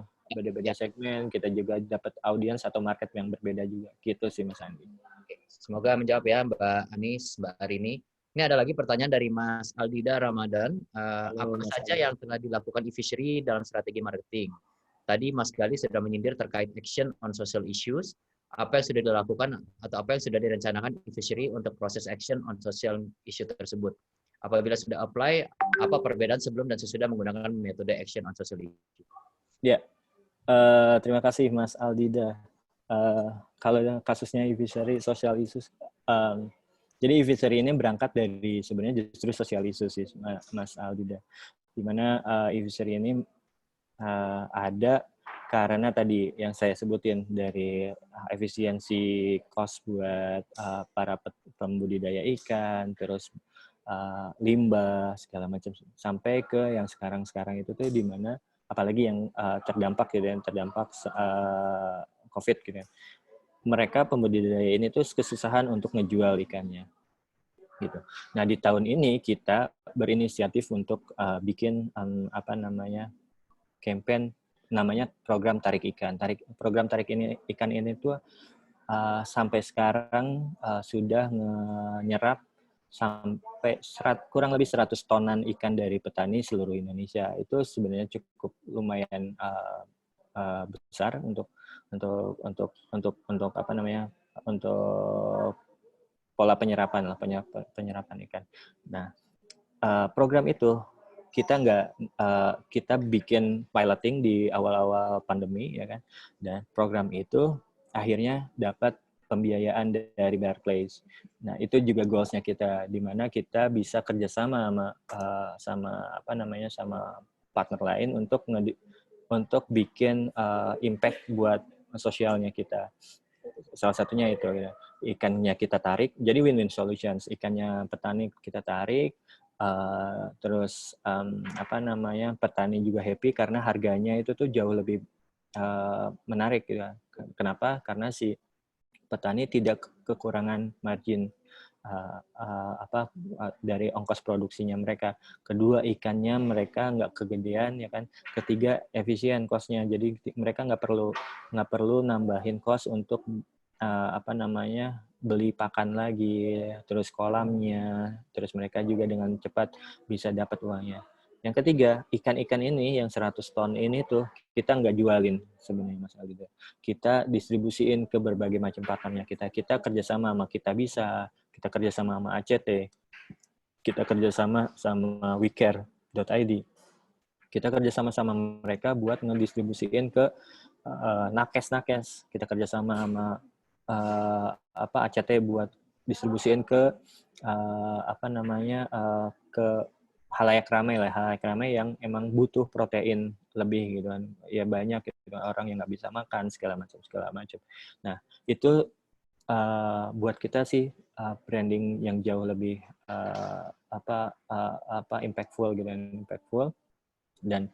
Segmen, kita juga dapat audiens atau market yang berbeda juga. Gitu sih Mas Andi. Semoga menjawab ya Mbak Anis, Mbak Arini. Ini ada lagi pertanyaan dari Mas Aldida Ramadan. Apa saja yang telah dilakukan e-fishery dalam strategi marketing? Tadi Mas Gali sudah menyindir terkait action on social issues. Apa yang sudah dilakukan atau apa yang sudah direncanakan e-fishery untuk proses action on social issue tersebut? Apabila sudah apply, apa perbedaan sebelum dan sesudah menggunakan metode action on social issue? Ya, terima kasih Mas Aldida. Kalau kasusnya e-fishery social issues, jadi e-fishery ini berangkat dari sebenarnya justru social issues sih Mas Aldida. Di mana e-fishery ini ada karena tadi yang saya sebutin dari efisiensi cost buat para pembudidaya ikan, terus limbah segala macam, sampai ke yang sekarang itu tuh di mana apalagi yang terdampak gitu ya, terdampak COVID gitu ya. Mereka pembudidaya ini tuh kesusahan untuk ngejual ikannya gitu. Nah, di tahun ini kita berinisiatif untuk bikin campaign namanya program tarik ikan. Program tarik ikan ini tuh sampai sekarang sudah menyerap sampai kurang lebih 100 tonan ikan dari petani seluruh Indonesia. Itu sebenarnya cukup lumayan besar untuk pola penyerapan ikan. Nah, program itu kita bikin piloting di awal-awal pandemi ya kan, dan program itu akhirnya dapat pembiayaan dari Barclays. Nah, itu juga goals-nya kita, di mana kita bisa kerjasama sama partner lain untuk bikin impact buat sosialnya kita. Salah satunya itu ya, ikannya kita tarik, jadi win-win solutions. Ikannya petani kita tarik, terus petani juga happy karena harganya itu tuh jauh lebih menarik gitu. Kenapa? Karena si petani tidak kekurangan margin dari ongkos produksinya mereka. Kedua, ikannya mereka nggak kegedean ya kan. Ketiga, efisien cost-nya. Jadi mereka nggak perlu nambahin cost untuk beli pakan lagi, terus kolamnya, terus mereka juga dengan cepat bisa dapat uangnya. Yang ketiga, ikan-ikan ini yang 100 ton ini tuh kita nggak jualin sebenarnya Mas Aldi. Kita distribusiin ke berbagai macam pakannya kita. Kita kerjasama sama Kitabisa, kita kerjasama sama ACT, kita kerjasama sama WeCare.id. Kita kerjasama sama mereka buat ngedistribusiin ke nakes. Kita kerjasama sama ACT buat distribusiin ke ke halayak ramai yang emang butuh protein lebih gitu kan. Ya banyak gitu, orang yang nggak bisa makan segala macam. Nah, itu buat kita sih branding yang jauh lebih impactful gitu, dan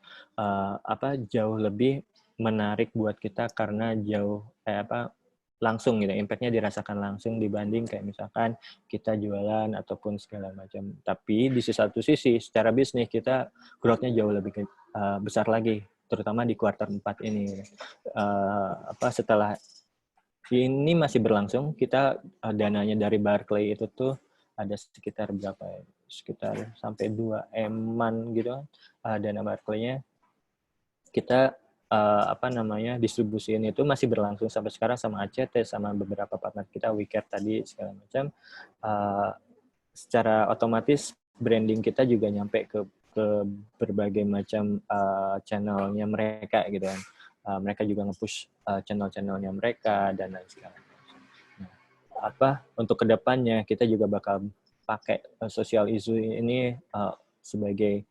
jauh lebih menarik buat kita karena langsung gitu, impact-nya dirasakan langsung dibanding kayak misalkan kita jualan ataupun segala macam. Tapi di satu sisi secara bisnis kita growth-nya jauh lebih besar lagi, terutama di kuartal 4 ini. Setelah ini masih berlangsung, kita dananya dari Barclays itu tuh ada sekitar berapa ya? Sekitar sampai 2 M-an gitu dana Barclays-nya. Kita distribusiin itu masih berlangsung sampai sekarang sama ACT, sama beberapa partner kita, WeCare tadi segala macam. Secara otomatis branding kita juga nyampe ke berbagai macam channelnya mereka gitu kan. Mereka juga nge-push channel-channelnya mereka dan lain sebagainya. Nah, untuk kedepannya kita juga bakal pakai social issue ini sebagai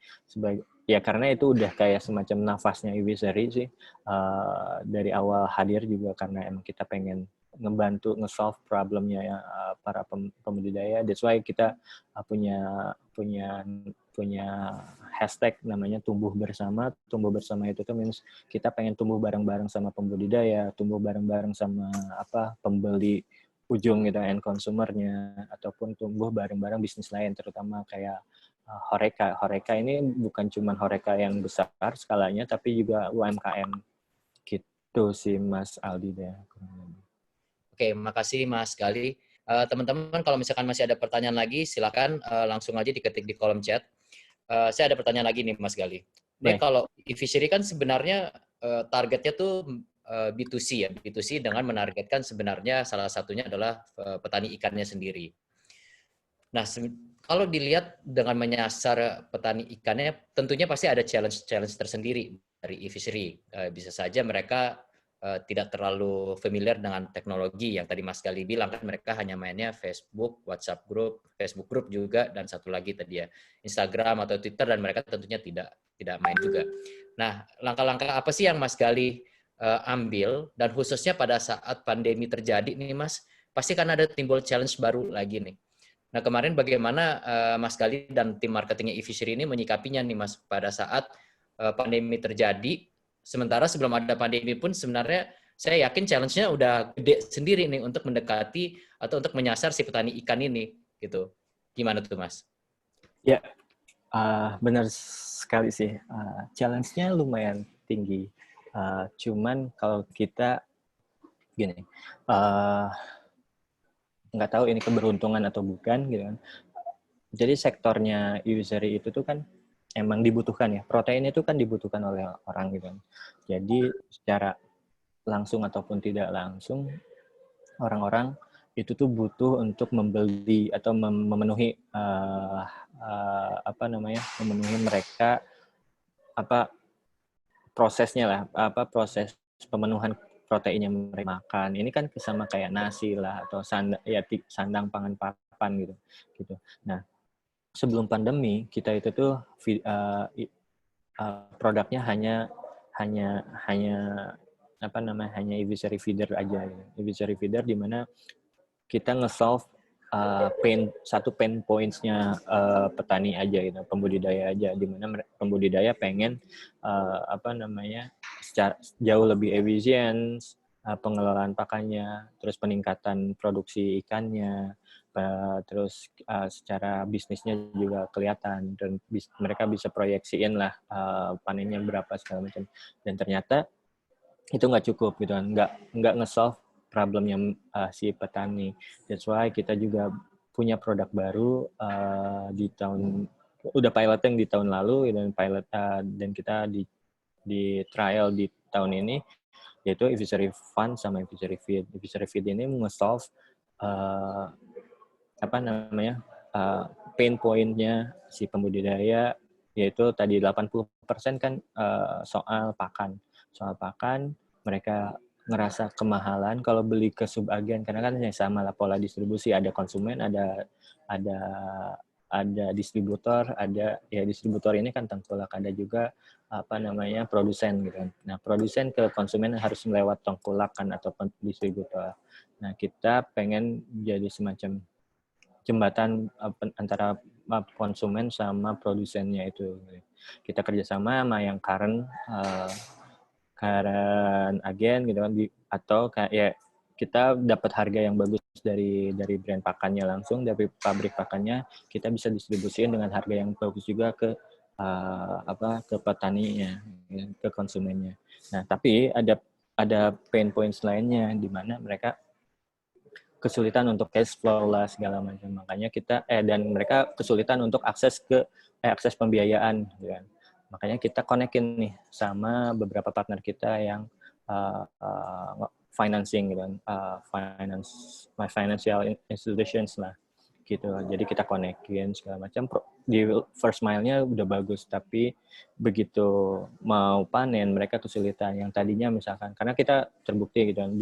ya karena itu udah kayak semacam nafasnya Iwiseri sih, dari awal hadir juga karena emang kita pengen ngebantu nge-solve problemnya ya, para pembudidaya. That's why kita punya hashtag namanya tumbuh bersama. Tumbuh bersama itu tuh means kita pengen tumbuh bareng-bareng sama pembudidaya, tumbuh bareng-bareng sama pembeli ujung gitu, end consumernya, ataupun tumbuh bareng-bareng bisnis lain, terutama kayak Horeca. Horeca ini bukan cuma Horeca yang besar skalanya, tapi juga UMKM. Gitu sih Mas Aldi deh. Oke, makasih Mas Gali. Teman-teman kalau misalkan masih ada pertanyaan lagi, silakan langsung aja diketik di kolom chat. Saya ada pertanyaan lagi nih Mas Gali. Ini kalau e-fishery kan sebenarnya targetnya tuh B2C ya, B2C dengan menargetkan sebenarnya salah satunya adalah petani ikannya sendiri. Nah, kalau dilihat dengan menyasar petani ikannya, tentunya pasti ada challenge tersendiri dari e-fishery. Bisa saja mereka tidak terlalu familiar dengan teknologi yang tadi Mas Gali bilang kan, mereka hanya mainnya Facebook, WhatsApp group, Facebook group juga, dan satu lagi tadi ya Instagram atau Twitter, dan mereka tentunya tidak main juga. Nah, langkah-langkah apa sih yang Mas Gali ambil, dan khususnya pada saat pandemi terjadi nih Mas, pasti kan ada timbul challenge baru lagi nih. Nah kemarin bagaimana Mas Gali dan tim marketingnya eVisionary ini menyikapinya nih Mas pada saat pandemi terjadi, sementara sebelum ada pandemi pun sebenarnya saya yakin challenge-nya udah gede sendiri nih untuk mendekati atau untuk menyasar si petani ikan ini gitu. Gimana tuh Mas? Ya, benar sekali sih. Challenge-nya lumayan tinggi. Cuman kalau kita gini, nggak tahu ini keberuntungan atau bukan gitu kan. Jadi sektornya eVisionary itu tuh kan emang dibutuhkan ya. Protein itu kan dibutuhkan oleh orang gitu kan. Jadi secara langsung ataupun tidak langsung orang-orang itu tuh butuh untuk membeli atau memenuhi memenuhi mereka prosesnya lah, proses pemenuhan protein yang mereka makan. Ini kan sama kayak nasi lah atau sandang pangan papan gitu. Nah, sebelum pandemi kita itu tuh produknya hanya eVisionary feeder aja gitu. eVisionary feeder di mana kita nge-solve satu pain points-nya petani aja gitu, pembudidaya aja, di mana pembudidaya pengen secara jauh lebih efisien pengelolaan pakannya, terus peningkatan produksi ikannya, terus secara bisnisnya juga kelihatan dan mereka bisa proyeksiin lah panennya berapa segala macam, dan ternyata itu nggak cukup gitu kan, nggak nge-solve problemnya si petani. That's why kita juga punya produk baru udah piloting di tahun lalu dan kita di trial di tahun ini, yaitu eVisionary Fund sama eVisionary Feed. eVisionary Feed ini nge-solve pain point-nya si pembudidaya, yaitu tadi 80% kan soal pakan. Mereka ngerasa kemahalan kalau beli ke subagen, karena kan sama lah pola distribusi, ada konsumen, ada distributor, distributor ini kan tengkulak, ada juga produsen gitu kan. Nah, produsen ke konsumen harus melewat tengkulak kan atau distributor. Nah, kita pengen jadi semacam jembatan antara konsumen sama produsennya itu. Kita kerjasama sama yang current agen gitu kan, atau kayak kita dapat harga yang bagus dari brand pakannya langsung, dari pabrik pakannya, kita bisa distribusiin dengan harga yang bagus juga ke petaninya, ke konsumennya. Nah, tapi ada pain points lainnya di mana mereka kesulitan untuk cash flow lah segala macam. Makanya kita dan mereka kesulitan untuk akses pembiayaan gitu kan. Makanya kita connect-in nih sama beberapa partner kita yang financing gitu kan, financial institutions lah gitu. Jadi kita connect-in segala macam. Di first mile-nya udah bagus, tapi begitu mau panen mereka kesulitan. Yang tadinya misalkan, karena kita terbukti gitu kan,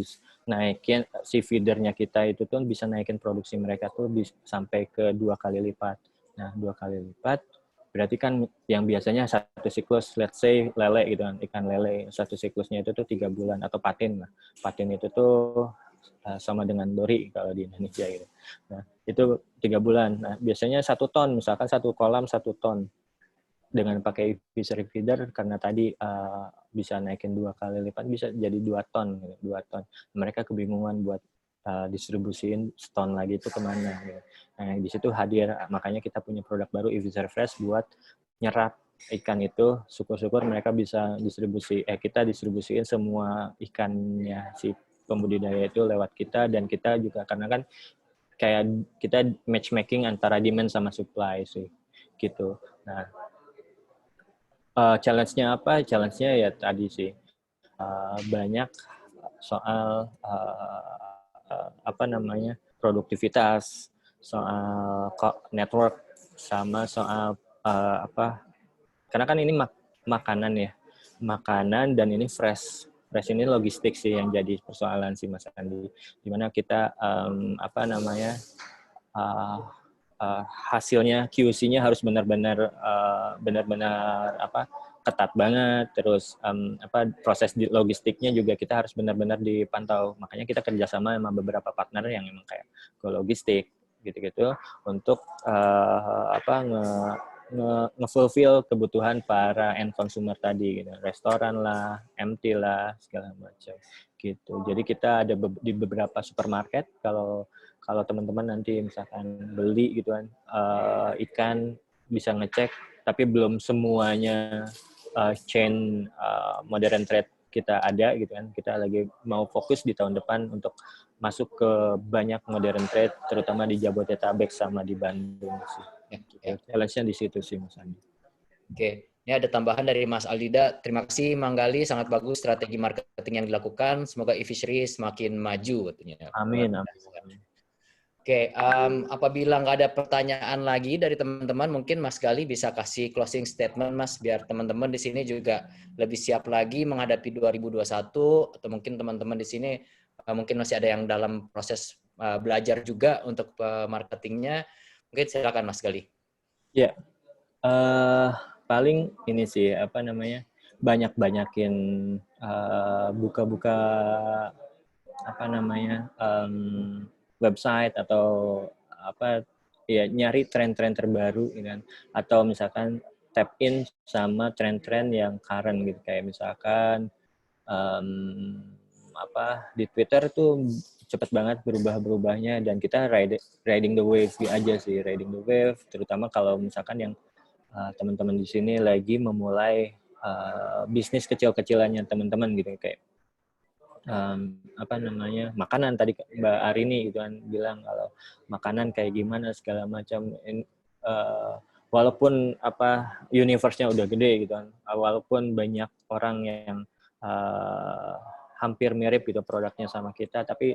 naikin si feedernya kita itu tuh bisa naikin produksi mereka tuh sampai ke 2 kali lipat. Nah, 2 kali lipat berarti kan yang biasanya satu siklus, let's say lele gitu kan, ikan lele, satu siklusnya itu tuh 3 bulan, atau patin lah. Patin itu tuh sama dengan dori kalau di Indonesia gitu. Nah, itu 3 bulan. Nah, biasanya 1 ton, misalkan 1 kolam 1 ton. Dengan pakai eVisionary feeder, karena tadi bisa naikin 2 kali lipat, bisa jadi 2 ton. Gitu, 2 ton. Mereka kebingungan buat distribusiin seton lagi itu kemana. Gitu. Nah, di situ hadir, makanya kita punya produk baru eVisionary Fresh buat nyerap ikan itu. Syukur-syukur mereka bisa kita distribusiin semua ikannya si pembudidaya itu lewat kita, dan kita juga karena kan kayak kita matchmaking antara demand sama supply sih gitu. Nah, challenge-nya apa? Challenge-nya ya tadi sih banyak soal produktivitas, soal network, sama soal karena kan ini makanan ya, makanan, dan ini fresh ini logistik sih yang jadi persoalan sih Mas Andi, dimana kita hasilnya QC-nya harus benar-benar ketat banget, terus proses logistiknya juga kita harus benar-benar dipantau. Makanya kita kerjasama sama beberapa partner yang emang kayak Go Logistik gitu-gitu untuk nge-fulfill kebutuhan para end consumer tadi gitu. Restoran lah, MT lah, segala macam gitu. Jadi kita ada di beberapa supermarket, kalau teman-teman nanti misalkan beli gitu kan ikan, bisa ngecek, tapi belum semuanya chain modern trade kita ada gitu kan. Kita lagi mau fokus di tahun depan untuk masuk ke banyak modern trade, terutama di Jabodetabek sama di Bandung sih. Challenge-nya di situ sih, Mas Andi. Oke, ini ada tambahan dari Mas Aldida. Terima kasih Mang Gali, sangat bagus strategi marketing yang dilakukan. Semoga e-fishery semakin maju katanya. Amin. Oke, apabila nggak ada pertanyaan lagi dari teman-teman, mungkin Mas Gali bisa kasih closing statement, Mas, biar teman-teman di sini juga lebih siap lagi menghadapi 2021, atau mungkin teman-teman di sini mungkin masih ada yang dalam proses belajar juga untuk marketingnya. Mungkin silakan Mas Gali. Ya, paling ini sih banyak-banyakin buka-buka website atau nyari tren-tren terbaru gitu kan, atau misalkan tap in sama tren-tren yang current gitu, kayak misalkan di Twitter tuh cepet banget berubah-berubahnya, dan kita riding the wave aja sih, riding the wave, terutama kalau misalkan yang teman-teman di sini lagi memulai bisnis kecil-kecilannya teman-teman gitu, kayak makanan. Tadi Mbak Arini gitu kan bilang kalau makanan kayak gimana segala macam, walaupun universe-nya udah gede gitu kan, walaupun banyak orang yang hampir mirip gitu produknya sama kita, tapi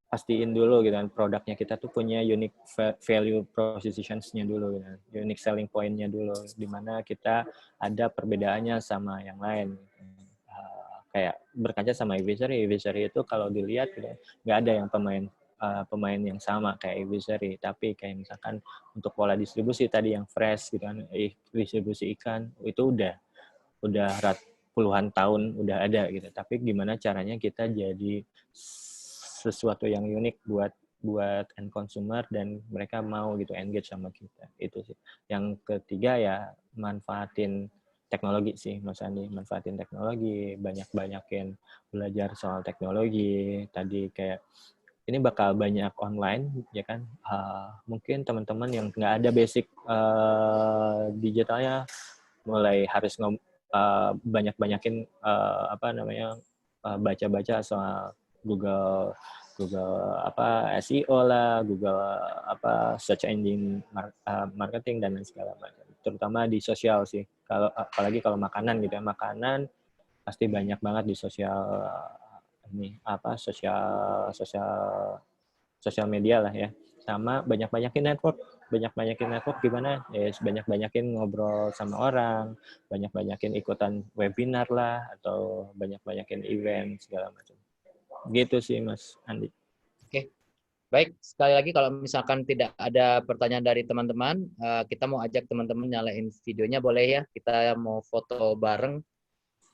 pastiin dulu gitu kan produknya kita tuh punya unique value propositions-nya dulu gitu kan, unique selling point-nya dulu, di mana kita ada perbedaannya sama yang lain. Kayak berkaca sama e-fishery itu kalau dilihat gitu, nggak ada yang pemain yang sama kayak e-fishery, tapi kayak misalkan untuk pola distribusi tadi yang fresh gitu kan, distribusi ikan itu udah puluhan tahun udah ada gitu, tapi gimana caranya kita jadi sesuatu yang unik buat end consumer dan mereka mau gitu engage sama kita. Itu sih. Yang ketiga ya manfaatin teknologi sih, Mas Andi, manfaatin teknologi, banyak-banyakin belajar soal teknologi. Tadi kayak ini bakal banyak online, ya kan? Mungkin teman-teman yang nggak ada basic digitalnya, mulai harus banyak-banyakin baca-baca soal Google SEO lah, Google search engine marketing dan lain segala macam. Terutama di sosial sih. Apalagi kalau makanan gitu ya, makanan pasti banyak banget di sosial media lah ya. Sama banyak-banyakin network gimana? Banyak-banyakin ngobrol sama orang, banyak-banyakin ikutan webinar lah, atau banyak-banyakin event segala macam. Gitu sih Mas Andi. Oke. Baik, sekali lagi kalau misalkan tidak ada pertanyaan dari teman-teman, kita mau ajak teman-teman nyalain videonya, boleh ya? Kita mau foto bareng.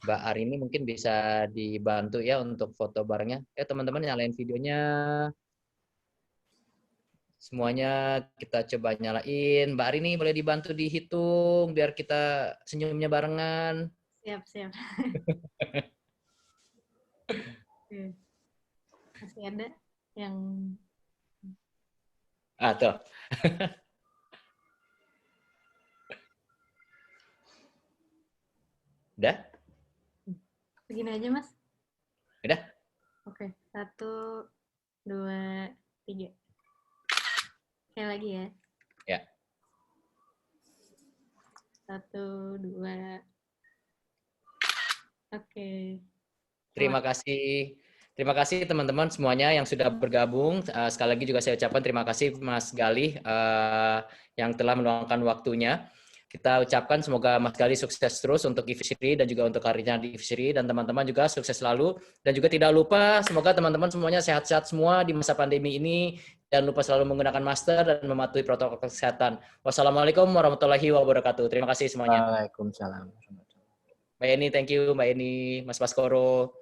Mbak Arini mungkin bisa dibantu ya untuk foto barengnya. Teman-teman nyalain videonya. Semuanya kita coba nyalain. Mbak Arini boleh dibantu dihitung biar kita senyumnya barengan. Siap. Masih ada yang... Tuh. Udah? Begini aja, Mas. Udah? Oke. 1, 2, 3. Sekali lagi ya. Ya. 1, 2. Oke. Terima kasih teman-teman semuanya yang sudah bergabung. Sekali lagi juga saya ucapkan terima kasih Mas Gali yang telah meluangkan waktunya. Kita ucapkan semoga Mas Gali sukses terus untuk e-fishery dan juga untuk karirnya di e-fishery, dan teman-teman juga sukses selalu. Dan juga tidak lupa semoga teman-teman semuanya sehat-sehat semua di masa pandemi ini. Jangan lupa selalu menggunakan masker dan mematuhi protokol kesehatan. Wassalamualaikum warahmatullahi wabarakatuh. Terima kasih semuanya. Waalaikumsalam. Mbak Eni, thank you. Mbak Eni, Mas Baskoro.